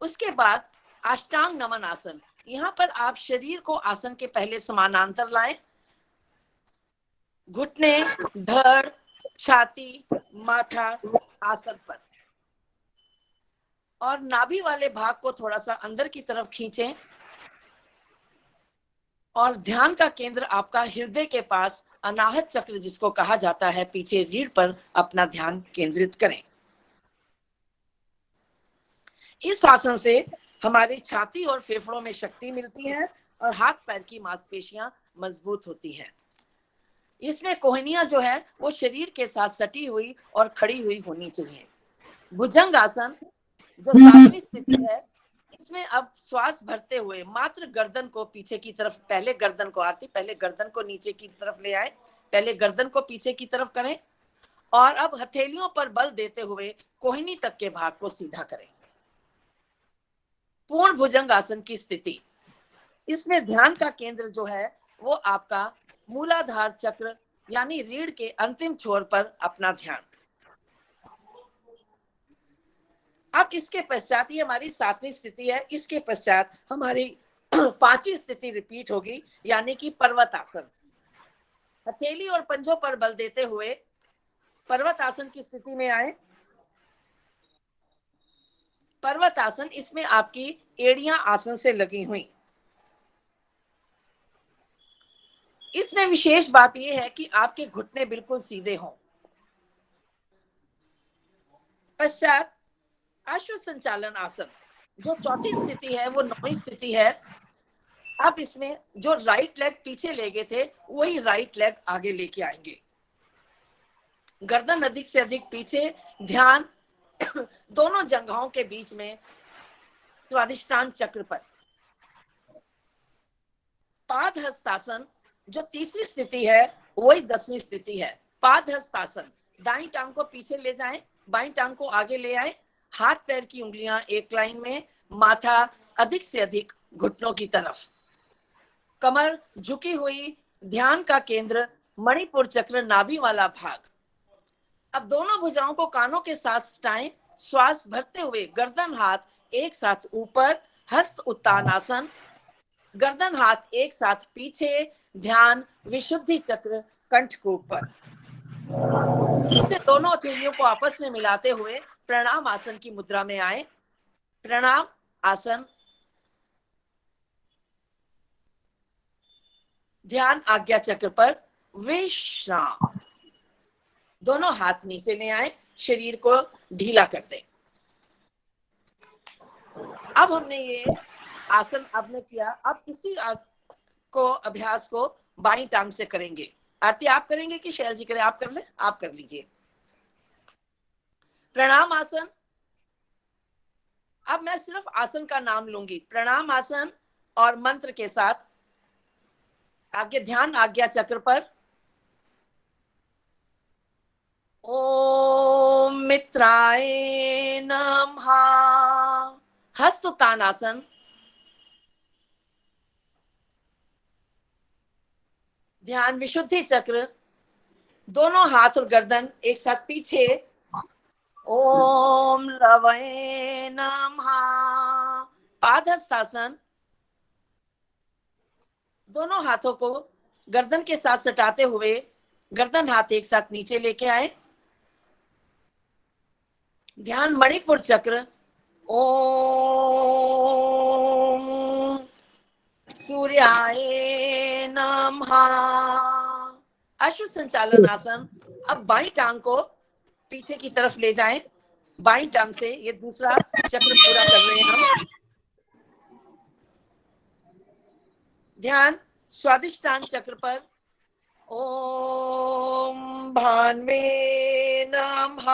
उसके बाद अष्टांग नमन आसन। यहाँ पर आप शरीर को आसन के पहले समानांतर लाएं, घुटने, धड़, छाती, माथा आसन पर, और नाभि वाले भाग को थोड़ा सा अंदर की तरफ खींचें, और ध्यान का केंद्र आपका हृदय के पास अनाहत चक्र जिसको कहा जाता है, पीछे रीढ़ पर अपना ध्यान केंद्रित करें। इस आसन से हमारी छाती और फेफड़ों में शक्ति मिलती है और हाथ पैर की मांसपेशियां मजबूत होती है। इसमें कोहनियां जो है वो शरीर के साथ सटी हुई और खड़ी हुई होनी चाहिए। भुजंग आसन जो 7वीं स्थिति है, इसमें अब श्वास भरते हुए मात्र गर्दन को पीछे की तरफ, पहले गर्दन को, आरती पहले गर्दन को नीचे की तरफ ले आए, पहले गर्दन को पीछे की तरफ करें, और अब हथेलियों पर बल देते हुए कोहनी तक के भाग को सीधा करें। पूर्ण भुजंग आसन की स्थिति। इसमें ध्यान का केंद्र जो है वो आपका मूलाधार चक्र यानी रीढ़ के अंतिम छोर पर अपना ध्यान। अब इसके पश्चात, ये हमारी 7वीं स्थिति है, इसके पश्चात हमारी 5वीं स्थिति रिपीट होगी, यानी कि पर्वत आसन। हथेली और पंजों पर बल देते हुए पर्वत आसन की स्थिति में आए। पर्वत आसन, इसमें आपकी एड़ियां आसन से लगी हुई। इसमें विशेष बात यह है कि आपके घुटने बिल्कुल सीधे हों। पश्चात अश्व संचालन आसन जो 4थी स्थिति है वो 9वीं स्थिति है। अब इसमें जो राइट लेग पीछे ले गए थे वही राइट लेग आगे लेके आएंगे, गर्दन अधिक से अधिक पीछे, ध्यान दोनों जंघाओं के बीच में स्वादिष्टान चक्र पर। पाद हस्तासन जो 3री स्थिति है वही 10वीं स्थिति है। पाद हस्तासन, दाईं टांग को पीछे ले जाएं, बाईं टांग को आगे ले आए, हाथ पैर की उंगलियां एक लाइन में, माथा अधिक से अधिक घुटनों की तरफ, कमर झुकी हुई, ध्यान का केंद्र मणिपुर चक्र, नाभि वाला भाग। अब दोनों भुजाओं को कानों के साथ सटाएं, श्वास भरते हुए गर्दन हाथ एक साथ ऊपर, हस्त उत्तान आसन, गर्दन हाथ एक साथ पीछे, ध्यान विशुद्धि चक्र, कंठ को ऊपर। इससे दोनों हथेलियों को आपस में मिलाते हुए प्रणाम आसन की मुद्रा में आए। प्रणाम आसन, ध्यान आज्ञा चक्र पर विश्राम। दोनों हाथ नीचे ले आए, शरीर को ढीला कर दें। अब हमने ये आसन आपने किया, अब इसी अभ्यास को बाईं टांग से करेंगे। आरती आप करेंगे कि शैल जी करें? आप कर ले, आप कर लीजिए। प्रणाम आसन। अब मैं सिर्फ आसन का नाम लूंगी, प्रणाम आसन, और मंत्र के साथ आगे ध्यान आज्ञा चक्र पर। ओम मित्राय नमः। हस्तोत्तान आसन, ध्यान विशुद्धि चक्र, दोनों हाथ और गर्दन एक साथ पीछे। ओम लवये नमः। पादहस्तासन, दोनों हाथों को गर्दन के साथ सटाते हुए गर्दन हाथ एक साथ नीचे लेके आए, ध्यान मणिपुर चक्र। ओम सूर्याय नमः। अश्व संचालन आसन। अब बाईं टांग को पीछे की तरफ ले जाएं, बाईं टांग से ये दूसरा चक्र पूरा कर रहे हैं हम। ध्यान स्वादिष्टान चक्र पर, ओम भान्वे नमः।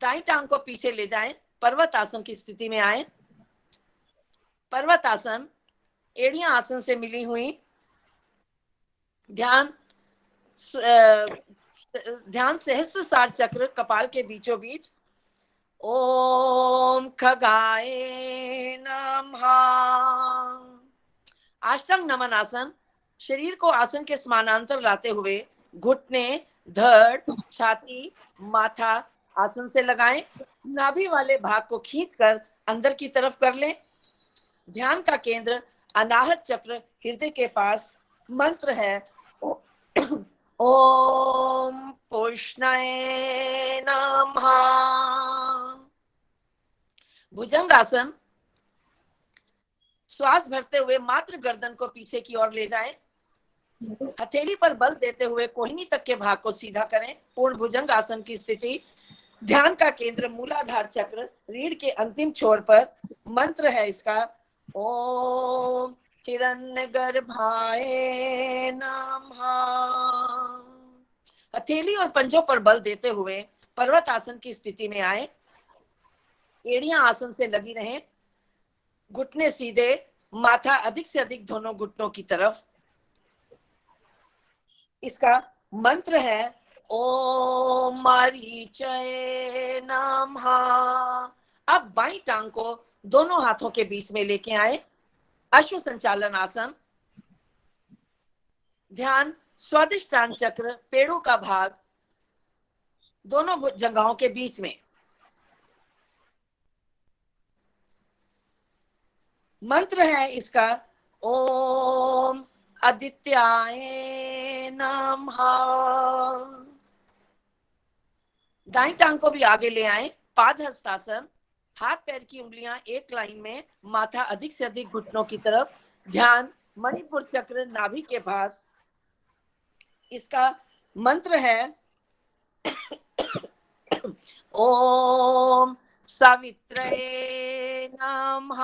दाईं टांग को पीछे ले जाएं, पर्वत आसन की स्थिति में आए। पर्वत आसन, एड़ियां आसन से मिली हुई। ध्यान सहस्त्रसार चक्र कपाल के बीचों बीच। ओम खगाय नमः। अष्टांग नमन आसन, शरीर को आसन के समानांतर लाते हुए घुटने, धड़, छाती, माथा आसन से लगाएं। नाभि वाले भाग को खींचकर अंदर की तरफ कर लें। ध्यान का केंद्र अनाहत चक्र हृदय के पास। मंत्र है ओम पुष्णाय नमः। भुजंगासन, श्वास भरते हुए मात्र गर्दन को पीछे की ओर ले जाएं। हथेली पर बल देते हुए कोहिनी तक के भाग को सीधा करें। पूर्ण भुजंग आसन की स्थिति। ध्यान का केंद्र मूलाधार चक्र रीढ़ के अंतिम छोर पर। मंत्र है इसका ओम हिरण्यगर्भाय नमः। हथेली और पंजों पर बल देते हुए पर्वत आसन की स्थिति में आए। एड़ियां आसन से लगी रहें। घुटने सीधे, माथा अधिक से अधिक दोनों घुटनों की तरफ। इसका मंत्र है ओम मरीचय नमः। अब बाईं टांग को दोनों हाथों के बीच में लेके आए। अश्व संचालन आसन। ध्यान स्वादिष्टान चक्र पेड़ों का भाग दोनों जगहों के बीच में। मंत्र है इसका ओम आदित्याय नमः। दाईं टांग को भी आगे ले आए। पाद हस्तासन, हाथ पैर की उंगलियां एक लाइन में, माथा अधिक से अधिक घुटनों की तरफ। ध्यान मणिपुर चक्र नाभि के पास। इसका मंत्र है ओम सावित्रे नमः।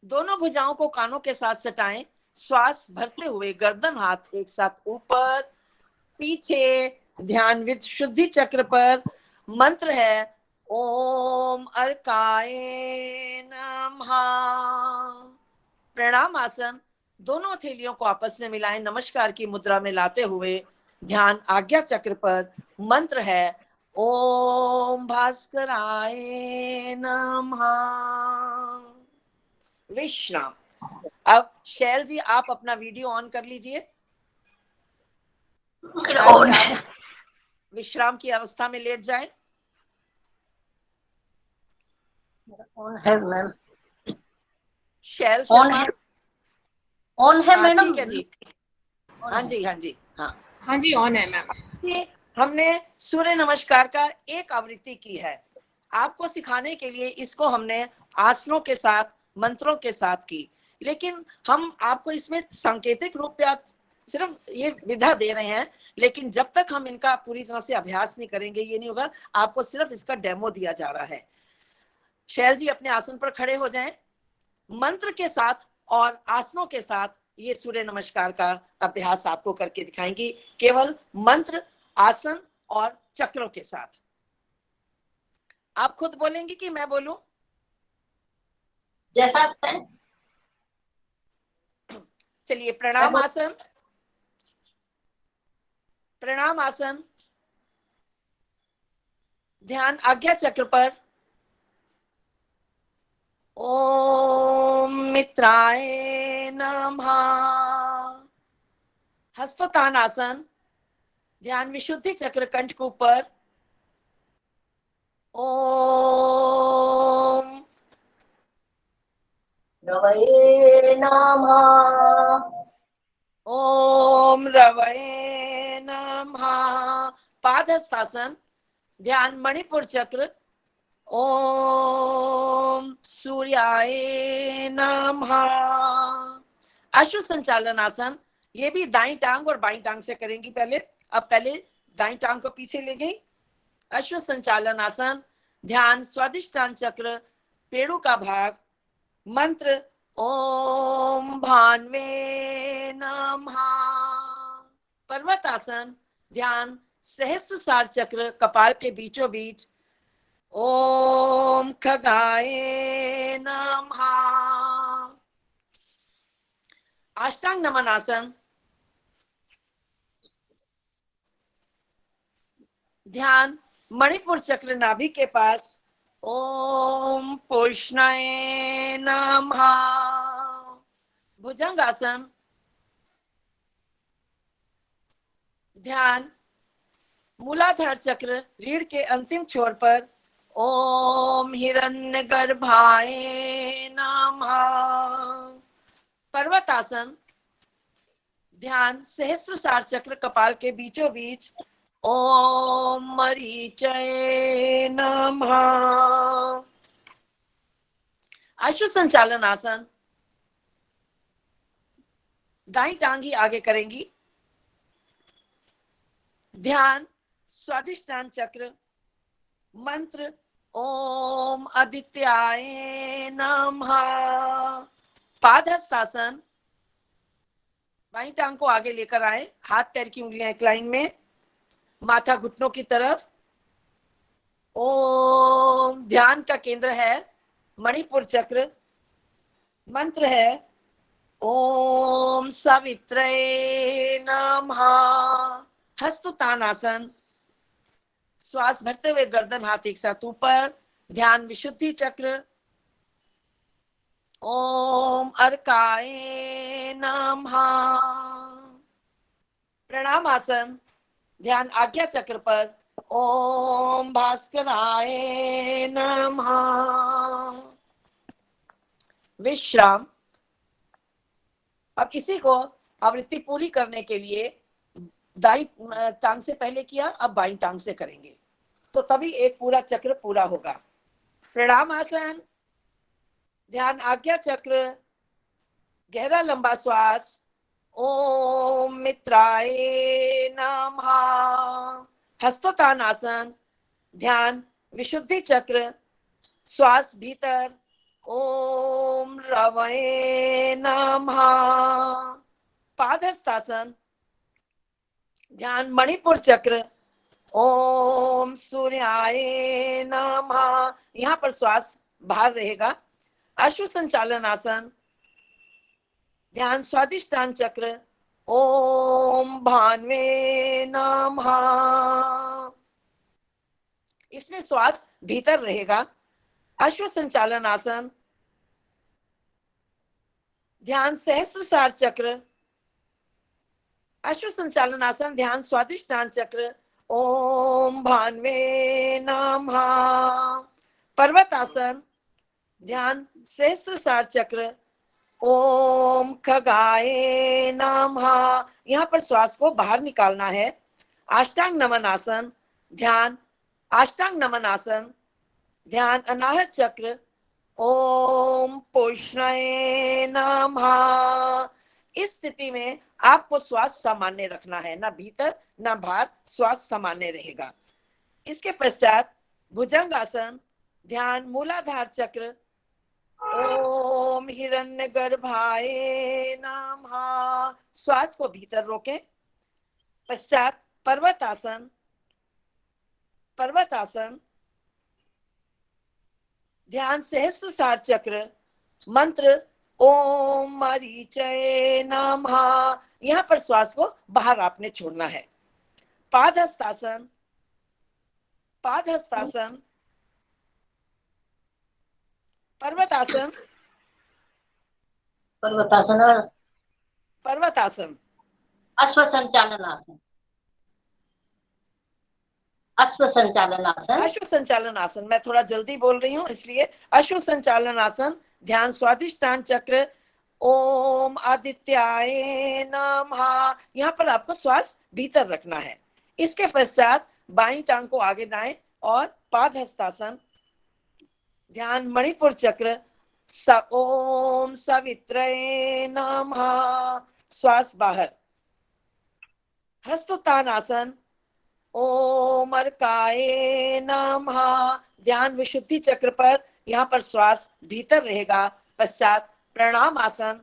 दोनों भुजाओं को कानों के साथ सटाएं। श्वास भरते हुए गर्दन हाथ एक साथ ऊपर पीछे। ध्यान विशुद्धि चक्र पर। मंत्र है ओम अर्काय नमः। प्रणाम आसन, दोनों हथेलियों को आपस में मिलाएं। नमस्कार की मुद्रा में लाते हुए ध्यान आज्ञा चक्र पर। मंत्र है ओम भास्कराय नमः। विश्राम। अब शैल जी आप अपना वीडियो ऑन कर लीजिए। आप विश्राम की अवस्था में लेट जाएं। ऑन है मैम। शैल शर्मा ऑन है मैडम। ठीक है जी। हाँ जी हाँ जी हाँ हाँ जी ऑन है मैम। ये हमने सूर्य नमस्कार का एक आवृत्ति की है। आपको सिखाने के लिए इसको हमने आसनों के साथ, मंत्रों के साथ की, लेकिन हम आपको इसमें सांकेतिक रूप से आप सिर्फ ये विधा दे रहे हैं, लेकिन जब तक हम इनका पूरी तरह से अभ्यास नहीं करेंगे ये नहीं होगा। आपको सिर्फ इसका डेमो दिया जा रहा है। शैल जी अपने आसन पर खड़े हो जाएं। मंत्र के साथ और आसनों के साथ ये सूर्य नमस्कार का अभ्यास आपको करके दिखाएंगी, केवल मंत्र, आसन और चक्रों के साथ। आप खुद बोलेंगे कि मैं बोलूं? जैसा है। चलिए प्रणाम आसन। प्रणाम आसन। ध्यान आज्ञा चक्र पर। ओम मित्राय नमः। हस्तोत्तान आसन। ध्यान विशुद्धि चक्र कंठ के ऊपर। ओम रवये नमः। ओम रवये नमः। पादहस्तासन। ध्यान मणिपुर चक्र। ओम सूर्याय नमः। अश्व संचालन आसन, ये भी दाईं टांग और बाईं टांग से करेंगी पहले। अब पहले दाईं टांग को पीछे ले गई। अश्व संचालन आसन। ध्यान स्वादिष्टान चक्र पेड़ों का भाग। मंत्र ओम भान्वे नमः। पर्वतासन, ध्यान सहस्त्रसार चक्र कपाल के बीचों बीच। ओम खगाय नमः। अष्टांग नमन आसन, ध्यान मणिपुर चक्र नाभि के पास। ओम पुष्णाय नमः। भुजंगासन, ध्यान मूलाधार चक्र रीढ़ के अंतिम छोर पर। ओम हिरण्य गर्भाय नमः। पर्वतासन, ध्यान सहस्त्रसार चक्र कपाल के बीचों बीच। ओम मरीचय नमः। अश्व संचालन आसन, दाईं टांग ही आगे करेंगी। ध्यान स्वादिष्टान चक्र, मंत्र ओम आदित्याय नमः। पादहस्तासन, बाईं टांग को आगे लेकर आए, हाथ पैर की उंगलियां एक लाइन में, माथा घुटनों की तरफ। ओम, ध्यान का केंद्र है मणिपुर चक्र, मंत्र है ओम सवित्रे नमः। हस्तोत्तानासन, श्वास भरते हुए गर्दन हाथ एक साथ ऊपर, ध्यान विशुद्धि चक्र। ओम अर्काय नमः। प्रणाम आसन, ध्यान आज्ञा चक्र पर। ओम भास्कराय नमः। विश्राम। अब इसी को आवृत्ति पूरी करने के लिए दाईं टांग से पहले किया, अब बाईं टांग से करेंगे, तो तभी एक पूरा चक्र पूरा होगा। प्रणाम आसन, ध्यान आज्ञा चक्र, गहरा लंबा श्वास। ओम मित्राय नमः। हस्तोत्तान आसन, ध्यान विशुद्धि चक्र, श्वास भीतर। ओम रवये नमः। पादहस्तासन, ध्यान मणिपुर चक्र। ओम सूर्याय नमः। यहाँ पर श्वास बाहर रहेगा। अश्व संचालन आसन, ध्यान स्वादिष्टान चक्र। ओम भान्वे नमः। इसमें श्वास भीतर रहेगा। अश्व संचालन आसन, ध्यान सहस्त्रसार चक्र। अश्व संचालन आसन, ध्यान स्वादिष्टान चक्र। ओम भान्वे नमः। पर्वतासन, ध्यान सहस्त्रसार चक्र। ओम खगाय नमः। यहाँ पर श्वास को बाहर निकालना है। अष्टांग नमन आसन, ध्यान अष्टांग नमन आसन, ध्यान अनाहत चक्र। ओम पुष्णाय नमः। इस स्थिति में आपको श्वास सामान्य रखना है, ना भीतर ना बाहर, श्वास सामान्य रहेगा। इसके पश्चात भुजंग आसन, ध्यान मूलाधार चक्र। ओम हिरण्य गर्भाय नमः। श्वास को भीतर रोकें। पश्चात पर्वतासन, पर्वतासन, ध्यान सहस्त्रसार चक्र, मंत्र ओम मरीचय नमः। यहाँ पर श्वास को बाहर आपने छोड़ना है। पादहस्तासन, पादहस्तासन, पर्वतासन, पर्वतासन, पर्वतासन, अश्व संचालन आसन, अश्व संचालन आसन, अश्व संचालन आसन। मैं थोड़ा जल्दी बोल रही हूँ इसलिए। अश्व संचालन आसन, ध्यान स्वादिष्टान चक्र। ओम आदित्याय नमः। यहाँ पर आपको श्वास भीतर रखना है। इसके पश्चात बाईं टांग को आगे दाएं और पादहस्तासन, ध्यान मणिपुर चक्र। ओम सवित्रे नमः। श्वास बाहर। हस्तोत्तान आसन, ओम अर्काय नमः। ध्यान विशुद्धि चक्र पर, यहाँ पर श्वास भीतर रहेगा। पश्चात प्रणाम आसन,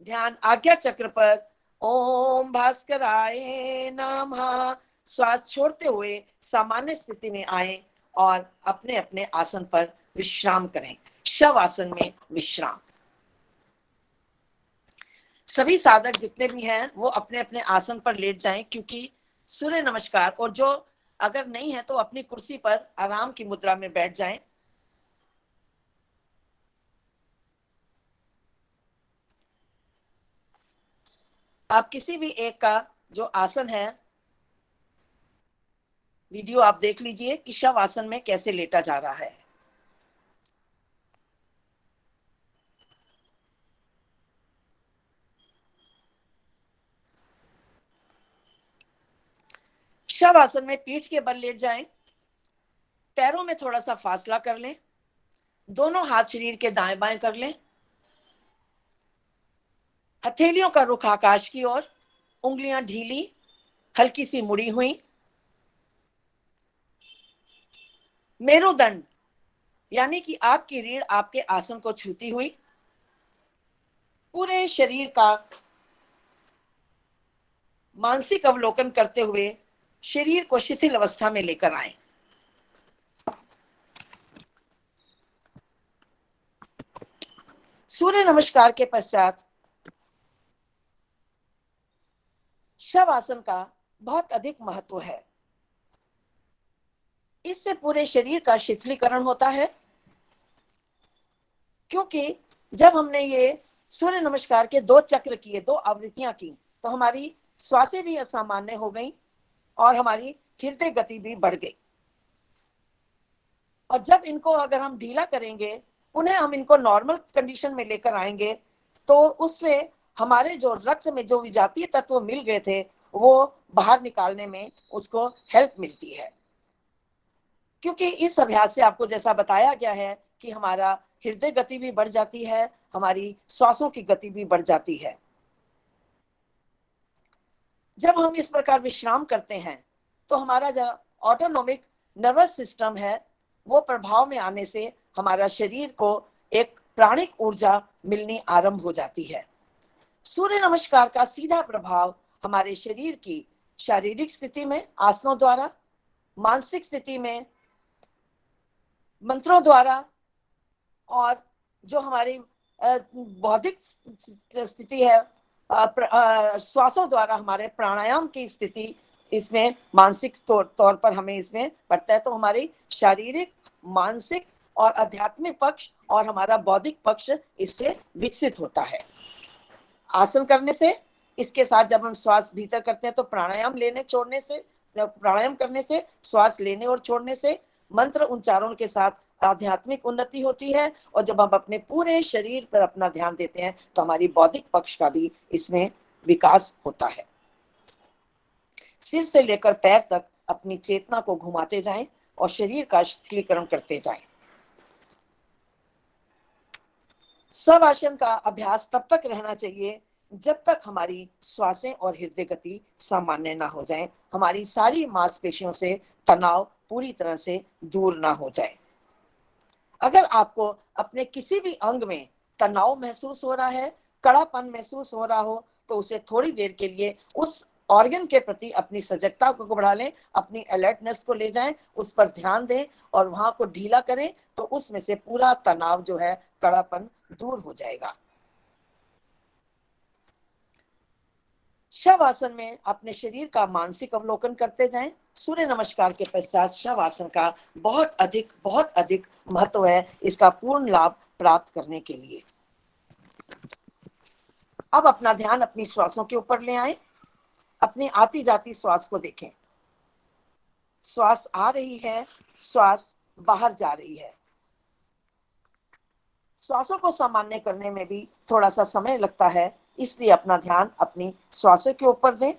ध्यान आज्ञा चक्र पर, ओम भास्कराय नमः। श्वास छोड़ते हुए सामान्य स्थिति में आए और अपने अपने आसन पर विश्राम करें। शव आसन में विश्राम। सभी साधक जितने भी हैं वो अपने अपने आसन पर लेट जाएं, क्योंकि सूर्य नमस्कार, और जो अगर नहीं है तो अपनी कुर्सी पर आराम की मुद्रा में बैठ जाएं। आप किसी भी एक का जो आसन है वीडियो आप देख लीजिए कि शव आसन में कैसे लेटा जा रहा है। शव आसन में पीठ के बल लेट जाएं, पैरों में थोड़ा सा फासला कर लें, दोनों हाथ शरीर के दाएं बाएं कर लें, हथेलियों का रुख आकाश की ओर, उंगलियां ढीली हल्की सी मुड़ी हुई, मेरुदंड यानी कि आपकी रीढ़ आपके आसन को छूती हुई, पूरे शरीर का मानसिक अवलोकन करते हुए शरीर को शिथिल अवस्था में लेकर आए। सूर्य नमस्कार के पश्चात शव आसन का बहुत अधिक महत्व है। इससे पूरे शरीर का शिथिलीकरण होता है, क्योंकि जब हमने ये सूर्य नमस्कार के 2 चक्र किए, 2 आवृत्तियां की, तो हमारी श्वासें भी असामान्य हो गई और हमारी हृदय गति भी बढ़ गई। और जब इनको अगर हम ढीला करेंगे, उन्हें हम इनको नॉर्मल कंडीशन में लेकर आएंगे, तो उससे हमारे जो रक्त में जो विजातीय तत्व मिल गए थे वो बाहर निकालने में उसको हेल्प मिलती है। क्योंकि इस अभ्यास से आपको जैसा बताया गया है कि हमारा हृदय गति भी बढ़ जाती है, हमारी श्वासों की गति भी बढ़ जाती है। जब हम इस प्रकार विश्राम करते हैं तो हमारा जो ऑटोनोमिक नर्वस सिस्टम है वो प्रभाव में आने से हमारा शरीर को एक प्राणिक ऊर्जा मिलनी आरंभ हो जाती है। सूर्य नमस्कार का सीधा प्रभाव हमारे शरीर की शारीरिक स्थिति में आसनों द्वारा, मानसिक स्थिति में मंत्रों द्वारा, और जो हमारी बौद्धिक स्थिति है श्वासों द्वारा, हमारे प्राणायाम की स्थिति इसमें मानसिक तौर पर हमें इसमें पड़ता है। तो हमारी शारीरिक, मानसिक और आध्यात्मिक पक्ष और हमारा बौद्धिक पक्ष इससे विकसित होता है आसन करने से। इसके साथ जब हम श्वास भीतर करते हैं तो प्राणायाम करने से, श्वास लेने और छोड़ने से मंत्र उच्चारण के साथ आध्यात्मिक उन्नति होती है। और जब हम अपने पूरे शरीर पर अपना ध्यान देते हैं तो हमारी बौद्धिक पक्ष का भी इसमें विकास होता है। सिर से लेकर पैर तक अपनी चेतना को घुमाते जाएं और शरीर का शिथिलीकरण करते जाएं। शव आसन का अभ्यास तब तक रहना चाहिए जब तक हमारी श्वासें और हृदय गति सामान्य ना हो जाए, हमारी सारी मांसपेशियों से तनाव पूरी तरह से दूर ना हो जाए। अगर आपको अपने किसी भी अंग में तनाव महसूस हो रहा है, कड़ापन महसूस हो रहा हो, तो उसे थोड़ी देर के लिए उस ऑर्गन के प्रति अपनी सजगता को बढ़ा लें, अपनी अलर्टनेस को ले जाएं, उस पर ध्यान दें और वहां को ढीला करें, तो उसमें से पूरा तनाव जो है, कड़ापन दूर हो जाएगा। शव आसन में अपने शरीर का मानसिक अवलोकन करते जाएं। सूर्य नमस्कार के पश्चात शव आसन का बहुत अधिक महत्व है इसका पूर्ण लाभ प्राप्त करने के लिए। अब अपना ध्यान अपनी श्वासों के ऊपर ले आएं, अपनी आती जाती श्वास को देखें। श्वास आ रही है, श्वास बाहर जा रही है। श्वासों को सामान्य करने में भी थोड़ा सा समय लगता है, इसलिए अपना ध्यान अपनी श्वासों के ऊपर दें।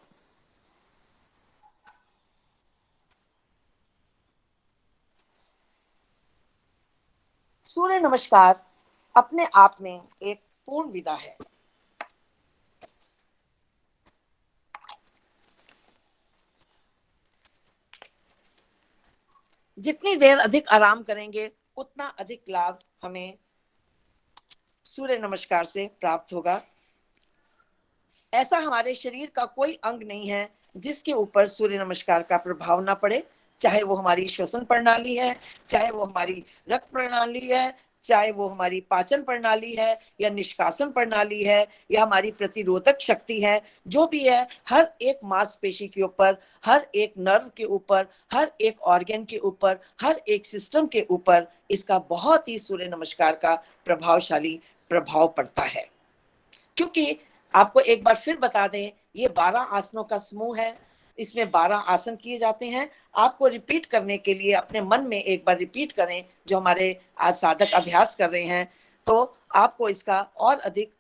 सूर्य नमस्कार अपने आप में एक पूर्ण विधा है। जितनी देर अधिक आराम करेंगे उतना अधिक लाभ हमें सूर्य नमस्कार से प्राप्त होगा। ऐसा हमारे शरीर का कोई अंग नहीं है जिसके ऊपर सूर्य नमस्कार का प्रभाव ना पड़े, चाहे वो हमारी श्वसन प्रणाली है, चाहे वो हमारी रक्त प्रणाली है, चाहे वो हमारी पाचन प्रणाली है, या निष्कासन प्रणाली है, या हमारी प्रतिरोधक शक्ति है, जो भी है, हर एक मांसपेशी के ऊपर, हर एक नर्व के ऊपर, हर एक ऑर्गन के ऊपर, हर एक सिस्टम के ऊपर इसका बहुत ही सूर्य नमस्कार का प्रभावशाली प्रभाव पड़ता है। क्योंकि आपको एक बार फिर बता दें, ये 12 आसनों का समूह है, इसमें 12 आसन किए जाते हैं। आपको रिपीट करने के लिए अपने मन में एक बार रिपीट करें, जो हमारे आज साधक अभ्यास कर रहे हैं, तो आपको इसका और अधिक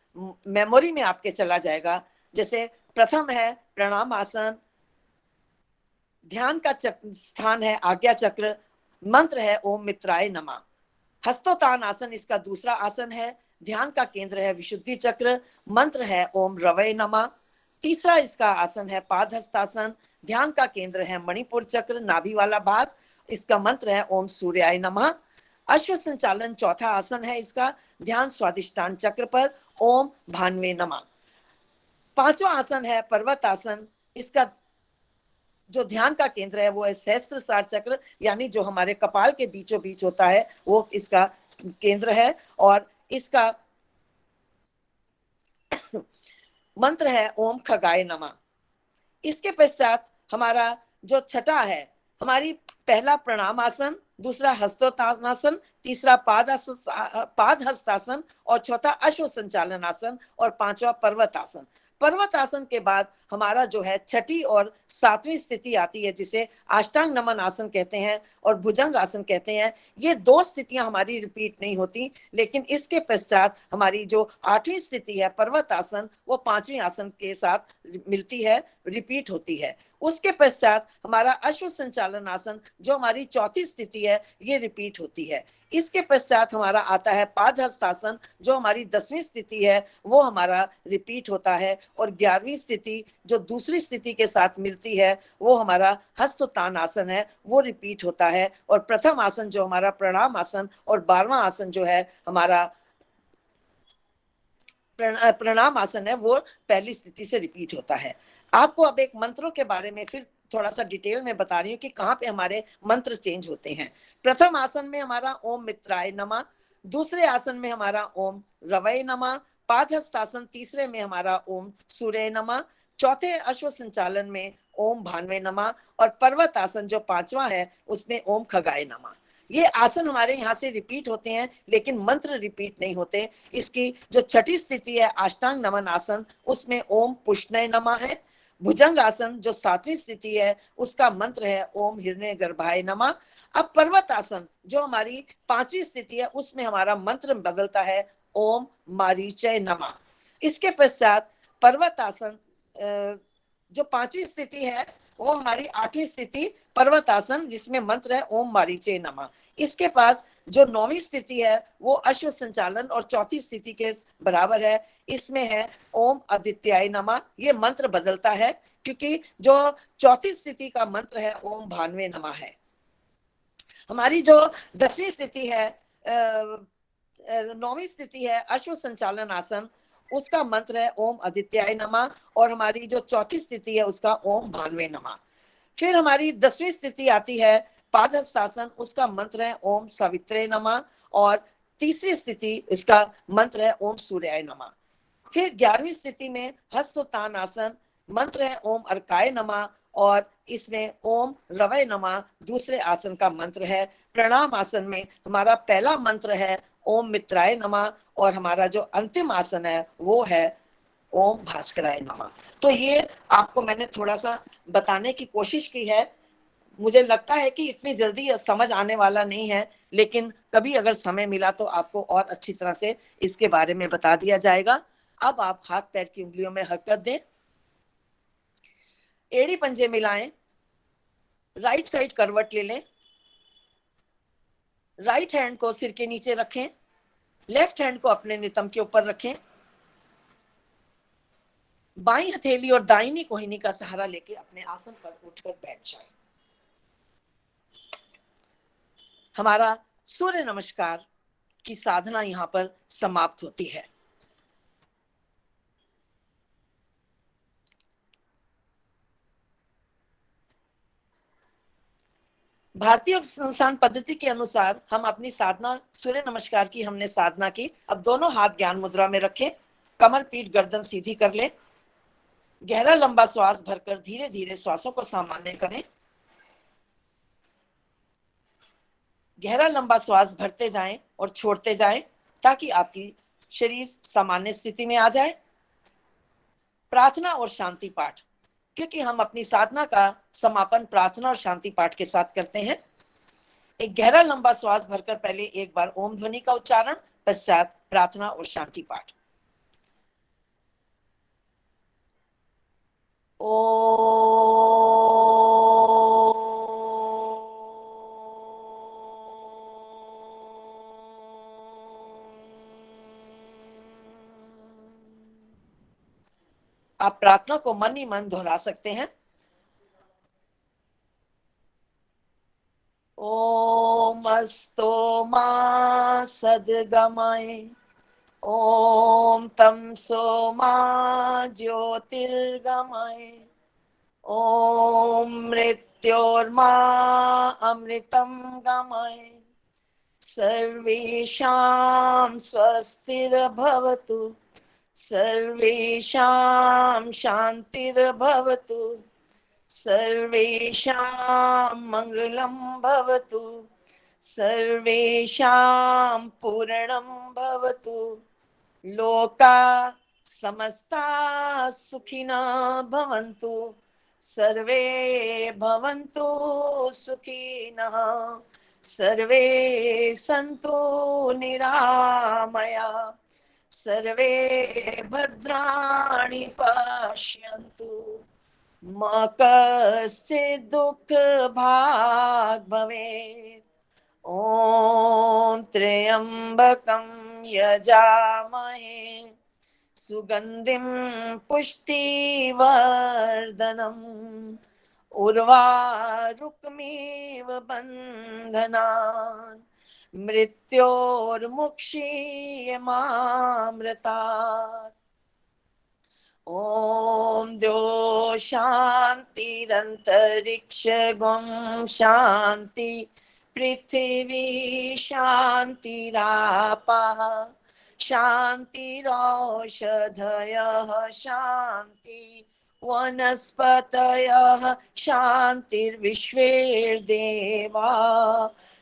मेमोरी में आपके चला जाएगा। जैसे प्रथम है प्रणाम आसन, ध्यान का स्थान है आज्ञा चक्र, मंत्र है ओम मित्राय नमः। हस्तोत्तान आसन इसका दूसरा आसन है, ध्यान का केंद्र है विशुद्धि चक्र, मंत्र है ओम रवै नमः। तीसरा इसका आसन है पादहस्तासन, ध्यान का केंद्र है मणिपुर चक्र, नाभि वाला भाग, इसका मंत्र है ओम सूर्याय नमः। अश्व संचालन चौथा आसन है इसका, ध्यान स्वादिष्टान चक्र पर, ओम भान्वे नमः। पांचवा आसन है पर्वत आसन, इसका जो ध्यान का केंद्र है वो है सहस्त्रसार चक्र, यानी जो हमारे कपाल के बीचों बीच होता है वो इसका केंद्र है, और इसका मंत्र है ओम खगाय नमः। इसके पश्चात हमारा जो छठा है, हमारी पहला प्रणाम आसन, दूसरा हस्तोत्तानासन, तीसरा पाद हस्तासन, और चौथा अश्व संचालन आसन, और पांचवा पर्वत आसन। पर्वत आसन के बाद हमारा जो है छठी और सातवीं स्थिति आती है, जिसे अष्टांग नमन आसन कहते हैं और भुजंग आसन कहते हैं। ये दो स्थितियां हमारी रिपीट नहीं होती, लेकिन इसके पश्चात हमारी जो आठवीं स्थिति है पर्वत आसन, वो पांचवी आसन के साथ मिलती है, रिपीट होती है। उसके पश्चात हमारा अश्व संचालन आसन, जो हमारी चौथी स्थिति है, ये रिपीट होती है। इसके पश्चात हमारा आता है पादहस्तासन, जो हमारी 10वीं स्थिति है, वो हमारा रिपीट होता है, और 11वीं स्थिति जो दूसरी स्थिति के साथ मिलती है, वो हमारा हस्तोत्तान आसन है, वो रिपीट होता है। और प्रथम आसन जो हमारा प्रणाम आसन, और 12वां आसन जो है हमारा प्रणाम आसन है, वो पहली स्थिति से रिपीट होता है। आपको अब एक मंत्रों के बारे में फिर थोड़ा सा डिटेल में बता रही हूँ कि कहाँ पे हमारे मंत्र चेंज होते हैं। प्रथम आसन में हमारा ओम मित्राय नमः, दूसरे आसन में हमारा ओम रवै नमः, पादहस्तासन तीसरे में हमारा ओम सूर्य नमः, चौथे अश्व संचालन में ओम भान्वे नमः, और पर्वत आसन जो पांचवा है उसमें ओम खगाय नमः। ये आसन हमारे यहाँ से रिपीट होते हैं, लेकिन मंत्र रिपीट नहीं होते। इसकी जो छठी स्थिति है अष्टांग नमन आसन, उसमें ओम पुष्णय नमः है। भुजंग आसन जो 7वीं स्थिति है, उसका मंत्र है ओम हिरण्य गर्भाय नमः। अब पर्वत आसन जो हमारी 5वीं स्थिति है, उसमें हमारा मंत्र बदलता है ओम मारीचय नमः। इसके पश्चात पर्वत आसन जो 5वीं स्थिति है, वो हमारी 8वीं स्थिति पर्वत आसन, जिसमें मंत्र है ओम मारीचे नमः। इसके पास जो 9वीं स्थिति है वो अश्व संचालन और चौथी स्थिति के बराबर है, इसमें है ओम आदित्याय नमः। ये मंत्र बदलता है क्योंकि जो चौथी स्थिति का मंत्र है ओम भान्वे नमः है। हमारी जो 10वीं स्थिति है, 9वीं स्थिति है अश्व संचालन आसन, उसका मंत्र है ओम आदित्याय नमः, और हमारी जो चौथी स्थिति है उसका ओम भान्वे नमः। फिर हमारी 10वीं स्थिति आती है पादहस्तासन, उसका मंत्र है ओम सावित्रे नमः, और तीसरी स्थिति इसका मंत्र है ओम सूर्याय नमः। फिर 11वीं स्थिति में हस्तोत्तान आसन, मंत्र है ओम अर्काय नमः, और इसमें ओम रवै नमः दूसरे आसन का मंत्र है। प्रणाम आसन में हमारा पहला मंत्र है ओम मित्राय नमः, और हमारा जो अंतिम आसन है वो है ओम भास्कराय नमः। तो ये आपको मैंने थोड़ा सा बताने की कोशिश की है। मुझे लगता है कि इतनी जल्दी समझ आने वाला नहीं है, लेकिन कभी अगर समय मिला तो आपको और अच्छी तरह से इसके बारे में बता दिया जाएगा। अब आप हाथ पैर की उंगलियों में हरकत दें, एड़ी पंजे मिलाएं, राइट साइड करवट ले लें, राइट हैंड को सिर के नीचे रखें, लेफ्ट हैंड को अपने नितंब के ऊपर रखें, बाईं हथेली और दाहिनी कोहिनी का सहारा लेके अपने आसन पर उठकर बैठ जाएं। हमारा सूर्य नमस्कार की साधना यहाँ पर समाप्त होती है। भारतीय संस्थान पद्धति के अनुसार हम अपनी साधना, सूर्य नमस्कार की हमने साधना की। अब दोनों हाथ ज्ञान मुद्रा में रखें, कमर पीठ गर्दन सीधी कर ले, गहरा लंबा श्वास भरकर धीरे धीरे श्वासों को सामान्य करें। गहरा लंबा श्वास भरते जाएं और छोड़ते जाएं ताकि आपकी शरीर सामान्य स्थिति में आ जाए। प्रार्थना और शांति पाठ, क्योंकि हम अपनी साधना का समापन प्रार्थना और शांति पाठ के साथ करते हैं। एक गहरा लंबा श्वास भरकर पहले एक बार ओम ध्वनि का उच्चारण, पश्चात प्रार्थना और शांति पाठ। आप प्रार्थना को मन ही मन दोहरा सकते हैं। ओम अस्तो मा सद्गमय, ओम तमसो मा ज्योतिर्गमय, ओम मृत्योर्मा अमृतम गमय, सर्वेषां स्वस्तिर्भवतु, सर्वेषां शान्तिर्भवतु, सर्वेषां मंगलं भवतु, सर्वेषां पूर्णं भवतु, लोका समस्ता सुखिनः भवन्तु, सर्वे भवन्तु सुखिनः, सर्वे सन्तु निरामया, सर्वे भद्राणि पश्यन्तु, मा कश्चित् दुःखभाग् भवेत्। ॐ त्र्यम्बकं यजामहे सुगन्धिं पुष्टिवर्धनम्, उर्वारुकमिव बन्धनान्, मृत्योर्मुक्षीयमामृतात्। ओम द्यो शांतिरंतरिक्षगुं शांति, पृथिवी शांतिरापः शांतिरौषधयः शांति, वनस्पतयः शांतिर्विश्वेर्देवा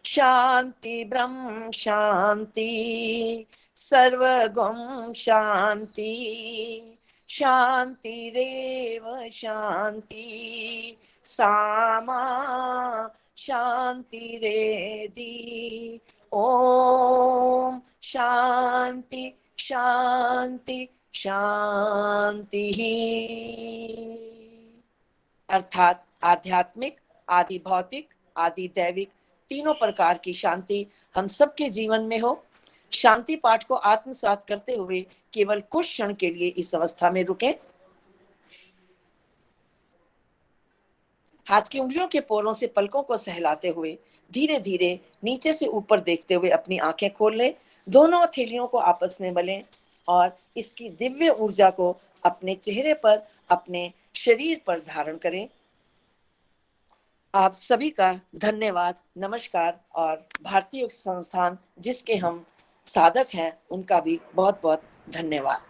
शांति ब्रह्म शांति, सर्वगुं शांति, शांतिरेव शांति, सामा शांतिरेधि। ओम शांति शांति शांति। अर्थात आध्यात्मिक, आदि भौतिक, आदि दैविक तीनों प्रकार की शांति हम सबके जीवन में हो। शांति पाठ को आत्मसात करते हुए केवल कुछ क्षण के लिए इस अवस्था में रुकें। हाथ की उंगलियों के पोरों से पलकों को सहलाते हुए धीरे धीरे नीचे से ऊपर देखते हुए अपनी आंखें खोल लें। दोनों हथेलियों को आपस में मलें और इसकी दिव्य ऊर्जा को अपने चेहरे पर, अपने शरीर पर धारण करें। आप सभी का धन्यवाद, नमस्कार, और भारतीय योग संस्थान जिसके हम साधक हैं उनका भी बहुत बहुत धन्यवाद।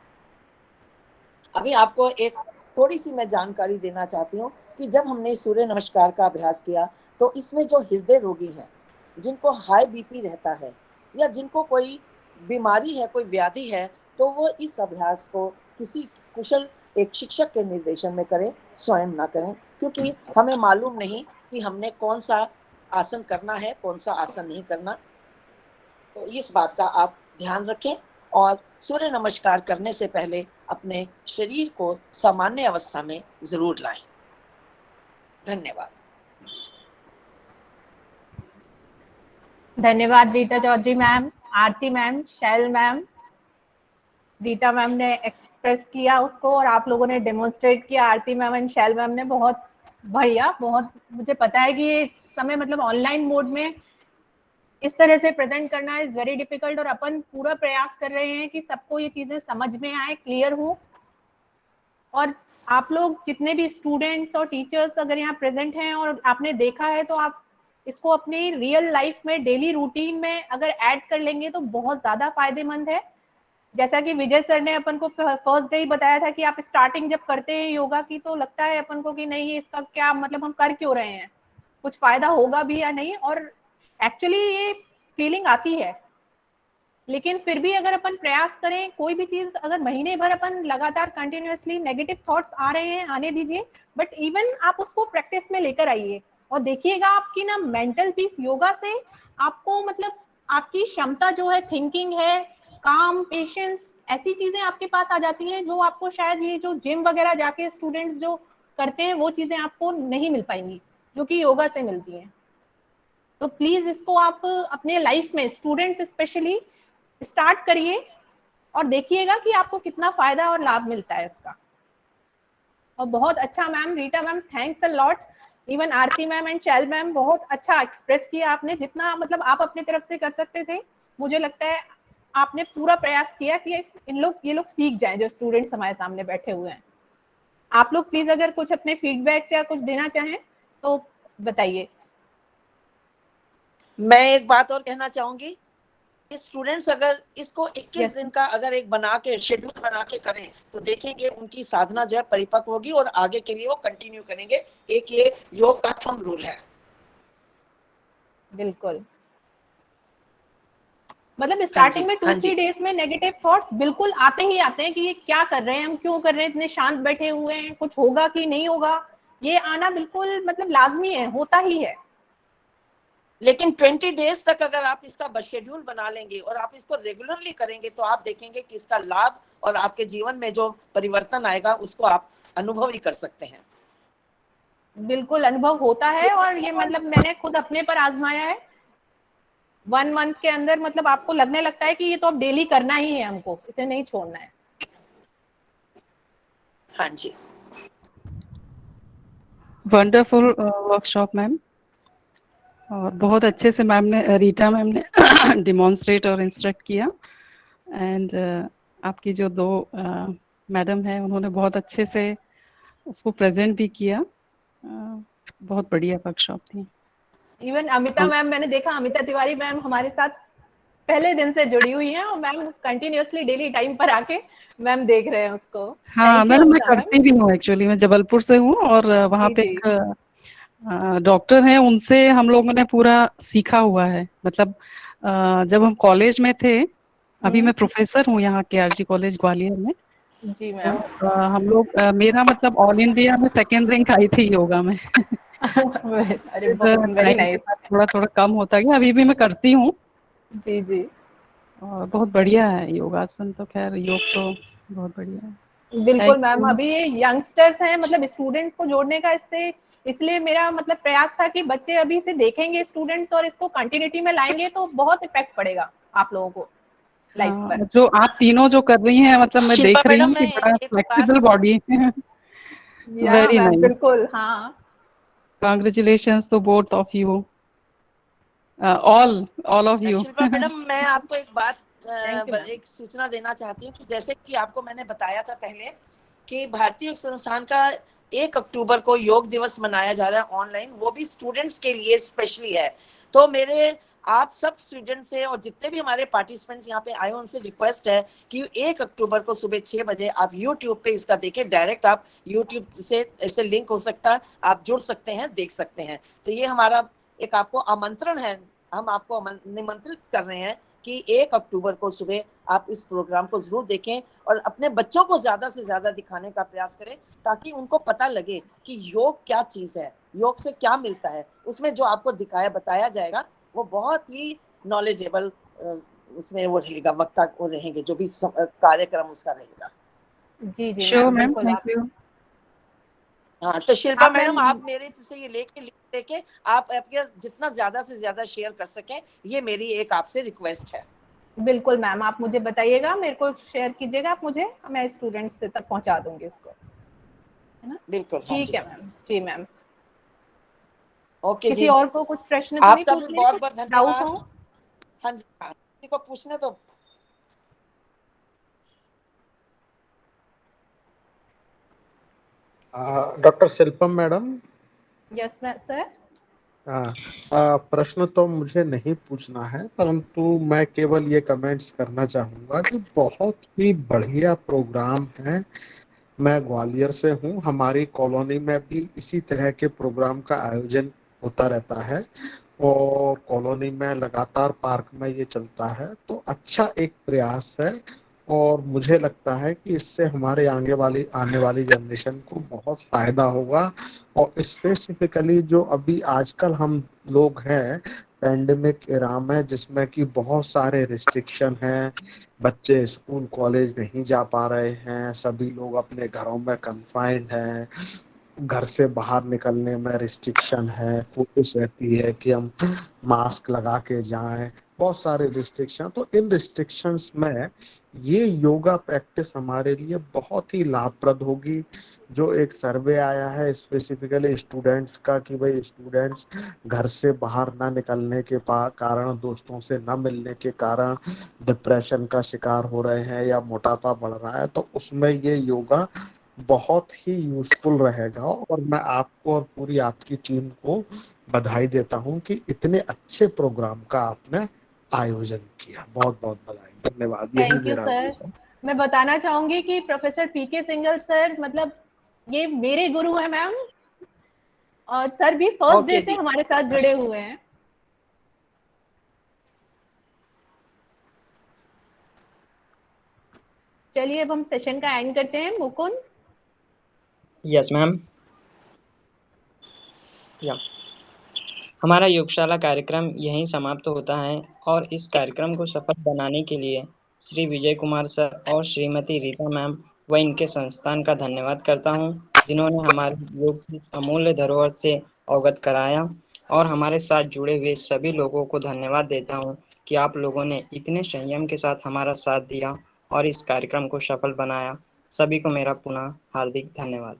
अभी आपको एक थोड़ी सी मैं जानकारी देना चाहती हूँ कि जब हमने सूर्य नमस्कार का अभ्यास किया तो इसमें जो हृदय रोगी हैं, जिनको हाई बीपी रहता है या जिनको कोई बीमारी है, कोई व्याधि है, तो वो इस अभ्यास को किसी कुशल एक शिक्षक के निर्देशन में करें, स्वयं ना करें, क्योंकि हमें मालूम नहीं कि हमने कौन सा आसन करना है, कौन सा आसन नहीं करना। तो इस बात का आप ध्यान रखें और सूर्य नमस्कार करने से पहले अपने शरीर को सामान्य अवस्था में जरूर लाएं। धन्यवाद। धन्यवाद रीटा चौधरी मैम, आरती मैम, शैल मैम। रीटा मैम ने एक्सप्रेस किया उसको और आप लोगों ने डेमोन्स्ट्रेट किया। आरती मैम एंड शैल मैम ने बहुत बढ़िया, बहुत, मुझे पता है कि ये समय मतलब ऑनलाइन मोड में इस तरह से प्रेजेंट करना इज वेरी डिफिकल्ट, और अपन पूरा प्रयास कर रहे हैं कि सबको ये चीजें समझ में आए, क्लियर हो। और आप लोग जितने भी स्टूडेंट्स और टीचर्स अगर यहाँ प्रेजेंट हैं और आपने देखा है, तो आप इसको अपनी रियल लाइफ में, डेली रूटीन में अगर ऐड कर लेंगे तो बहुत ज्यादा फायदेमंद है। जैसा कि विजय सर ने अपन को फर्स्ट डे ही बताया था कि आप स्टार्टिंग जब करते हैं योगा की, तो लगता है अपन को कि नहीं इसका क्या मतलब, हम कर क्यों रहे हैं, कुछ फायदा होगा भी या नहीं, और एक्चुअली ये फीलिंग आती है। लेकिन फिर भी अगर अपन प्रयास करें, कोई भी चीज अगर महीने भर अपन लगातार कंटिन्यूअसली नेगेटिव थॉट्स आ रहे हैं, आने दीजिए, बट इवन आप उसको प्रैक्टिस में लेकर आइए और देखिएगा आपकी ना मेंटल पीस योगा से आपको, मतलब आपकी क्षमता जो है, थिंकिंग है, काम, पेशेंस, ऐसी चीजें आपके पास आ जाती हैं जो आपको शायद ये जो जिम वगैरह जाके स्टूडेंट्स जो करते हैं वो चीजें आपको नहीं मिल पाएंगी, जो कि योगा से मिलती हैं। तो प्लीज इसको आप अपने लाइफ में, स्टूडेंट्स स्पेशली, स्टार्ट करिए और देखिएगा कि आपको कितना फायदा और लाभ मिलता है इसका। और बहुत अच्छा ma'am, Rita ma'am, thanks a lot. Even Aarti ma'am and shall ma'am, बहुत अच्छा एक्सप्रेस किया आपने, जितना मतलब आप अपनी तरफ से कर सकते थे। मुझे लगता है आपने पूरा प्रयास किया कि ये लोग सीख जाएं, जो स्टूडेंट्स हमारे सामने बैठे हुए हैं। आप लोग प्लीज अगर कुछ अपने फीडबैक या कुछ देना चाहें तो बताइए। मैं एक बात और कहना चाहूंगी, स्टूडेंट्स अगर इसको 21 दिन का अगर एक बना के शेड्यूल बना के करें तो देखेंगे उनकी साधना जो है परिपक्व होगी और आगे के लिए वो कंटिन्यू करेंगे। एक ये योग का थंब रूल है। बिल्कुल, मतलब स्टार्टिंग में 2-3 डेज में नेगेटिव थॉट्स बिल्कुल आते ही आते हैं कि ये क्या कर रहे हैं, हम क्यों कर रहे हैं, इतने शांत बैठे हुए हैं, कुछ होगा कि नहीं होगा, ये आना बिल्कुल मतलब लाजमी है, होता ही है। लेकिन 20 डेज तक अगर आप इसका शेड्यूल बना लेंगे और आप इसको रेगुलरली करेंगे तो आप देखेंगे कि इसका लाभ और आपके जीवन में जो परिवर्तन आएगा उसको आप अनुभव ही कर सकते हैं। बिल्कुल अनुभव होता है, और ये मतलब मैंने खुद अपने पर आजमाया है। 1 मंथ के अंदर मतलब आपको लगने लगता है कि ये तो अब डेली करना ही है, हमको इसे नहीं छोड़ना है। हाँ जी, वंडरफुल वर्कशॉप मैम, और बहुत अच्छे से मैम ने, रीटा मैम ने डिमॉन्स्ट्रेट और इंस्ट्रक्ट किया। एंड आपकी जो 2 मैडम है उन्होंने बहुत अच्छे से उसको प्रेजेंट भी किया। बहुत बढ़िया वर्कशॉप थी। इवन अमिता मैम, मैंने देखा अमिता तिवारी मैम हमारे साथ पहले दिन से जुड़ी हुई हैं, और मैम कंटिन्यूअसली डेली टाइम पर आके मैम देख रहे हैं उसको। हाँ मैडम, मैं करती भी हूँ एक्चुअली, मैं जबलपुर से हूँ और वहाँ पे एक डॉक्टर हैं, उनसे हम लोगों ने पूरा सीखा हुआ है। मतलब जब हम कॉलेज में थे, अभी मैं प्रोफेसर हूँ यहाँ के आरजी कॉलेज ग्वालियर में। जी मैम। हम लोग, मेरा मतलब ऑल इंडिया में 2nd रैंक आई थी योगा में। अरे वेरी नाइस। थोड़ा थोड़ा कम होता गया, अभी भी मैं करती हूँ। जी जी, और बहुत बढ़िया है योगासन, तो खैर योग तो बहुत बढ़िया है। बिल्कुल मैम। अभी ये यंगस्टर्स हैं, मतलब स्टूडेंट्स को जोड़ने का इससे, इसलिए मेरा मतलब प्रयास था कि बच्चे अभी से देखेंगे स्टूडेंट्स और इसको कंटिन्यूटी में लाएंगे तो बहुत इफेक्ट पड़ेगा आप लोगों को लाइफ पर। जो आप तीनों जो कर रही हैं, मतलब मैं देख रही हूँ कि बड़ा फ्लेक्सिबल बॉडी है। वेरी नाइस, बिल्कुल। हाँ, congratulations to both of you, all of you. Shilpa madam, मैं आपको एक बात, Thank you, एक सूचना देना चाहती हूँ कि जैसे कि आपको मैंने बताया था पहले कि भारतीय योग संस्थान का 1 अक्टूबर को योग दिवस मनाया जा रहा है ऑनलाइन, वो भी स्टूडेंट्स के लिए स्पेशली है। तो मेरे आप सब स्टूडेंट से और जितने भी हमारे पार्टिसिपेंट्स यहाँ पे आए उनसे रिक्वेस्ट है कि 1 अक्टूबर को सुबह 6 बजे आप यूट्यूब पे इसका देखें। डायरेक्ट आप यूट्यूब से ऐसे लिंक हो सकता है, आप जुड़ सकते हैं, देख सकते हैं। तो ये हमारा एक आपको आमंत्रण है, हम आपको निमंत्रित कर रहे हैं कि 1 अक्टूबर को सुबह आप इस प्रोग्राम को जरूर देखें और अपने बच्चों को ज्यादा से ज्यादा दिखाने का प्रयास करें, ताकि उनको पता लगे कि योग क्या चीज है, योग से क्या मिलता है। उसमें जो आपको बताया जाएगा वो बहुत ही नॉलेजेबल, उसमें वो रहेगा, वक्ता वो रहेंगे, जो भी कार्यक्रम उसका रहेगा। जी जी श्योर मैम, बिल्कुल। Thank you. हाँ, तो शिल्पा मैडम, आप मेरे से ये लेके आप आपके जितना ज्यादा से ज्यादा शेयर कर सकें, ये मेरी एक आपसे रिक्वेस्ट है। बिल्कुल मैम, आप मुझे बताइएगा, मेरे को शेयर कीजिएगा आप मुझे, मैं स्टूडेंट्स से तक पहुंचा दूंगी उसको, है ना? बिल्कुल, ठीक है मैम। जी मैम। ओके किसी जी, और को कुछ प्रश्न तो नहीं आपका भी पूछने, बहुत बहुत डाउट धन्यवाद। हो? हाँ जी, हाँ, किसी को पूछना तो डॉक्टर शिल्पम मैडम। Yes sir. प्रश्न तो मुझे नहीं पूछना है, परंतु मैं केवल ये कमेंट्स करना चाहूंगा कि बहुत ही बढ़िया प्रोग्राम है। मैं ग्वालियर से हूँ, हमारी कॉलोनी में भी इसी तरह के प्रोग्राम का आयोजन होता रहता है और कॉलोनी में लगातार पार्क में ये चलता है, तो अच्छा एक प्रयास है और मुझे लगता है कि इससे हमारे आने वाली जनरेशन को बहुत फायदा होगा। और स्पेसिफिकली जो अभी आजकल हम लोग हैं, पेंडेमिक एरा में, जिसमें कि बहुत सारे रिस्ट्रिक्शन हैं, बच्चे स्कूल कॉलेज नहीं जा पा रहे हैं, सभी लोग अपने घरों में कन्फाइंड हैं, घर से बाहर निकलने में रिस्ट्रिक्शन है, कोशिश रहती है कि हम मास्क लगा के जाएं, बहुत सारे रिस्ट्रिक्शन। तो इन रिस्ट्रिक्शंस में ये योगा प्रैक्टिस हमारे लिए बहुत ही लाभप्रद होगी। जो एक सर्वे आया है स्पेसिफिकली स्टूडेंट्स का कि भाई स्टूडेंट्स घर से बाहर ना निकलने के कारण, दोस्तों से ना मिलने के कारण डिप्रेशन का शिकार हो रहे हैं या मोटापा बढ़ रहा है, तो उसमें ये योगा बहुत ही यूजफुल रहेगा। और मैं आपको और पूरी आपकी टीम को बधाई देता हूं कि इतने अच्छे प्रोग्राम का आपने आयोजन किया। बहुत बहुत बधाई, धन्यवाद। यही थैंक यू मेरा सर। मैं बताना चाहूंगी कि प्रोफेसर पीके सिंगल सर मतलब ये मेरे गुरु हैं मैम, और सर भी फर्स्ट डे ओके से जी। हमारे साथ जुड़े हुए हैं। चलिए अब हम सेशन का एंड करते हैं। मुकुंद। Yes ma'am. या हमारा योगशाला कार्यक्रम यहीं समाप्त होता है और इस कार्यक्रम को सफल बनाने के लिए श्री विजय कुमार सर और श्रीमती रीता मैम व इनके संस्थान का धन्यवाद करता हूं, जिन्होंने हमारे योग की अमूल्य धरोहर से अवगत कराया। और हमारे साथ जुड़े हुए सभी लोगों को धन्यवाद देता हूं कि आप लोगों ने इतने संयम के साथ हमारा साथ दिया और इस कार्यक्रम को सफल बनाया। सभी को मेरा पुनः हार्दिक धन्यवाद।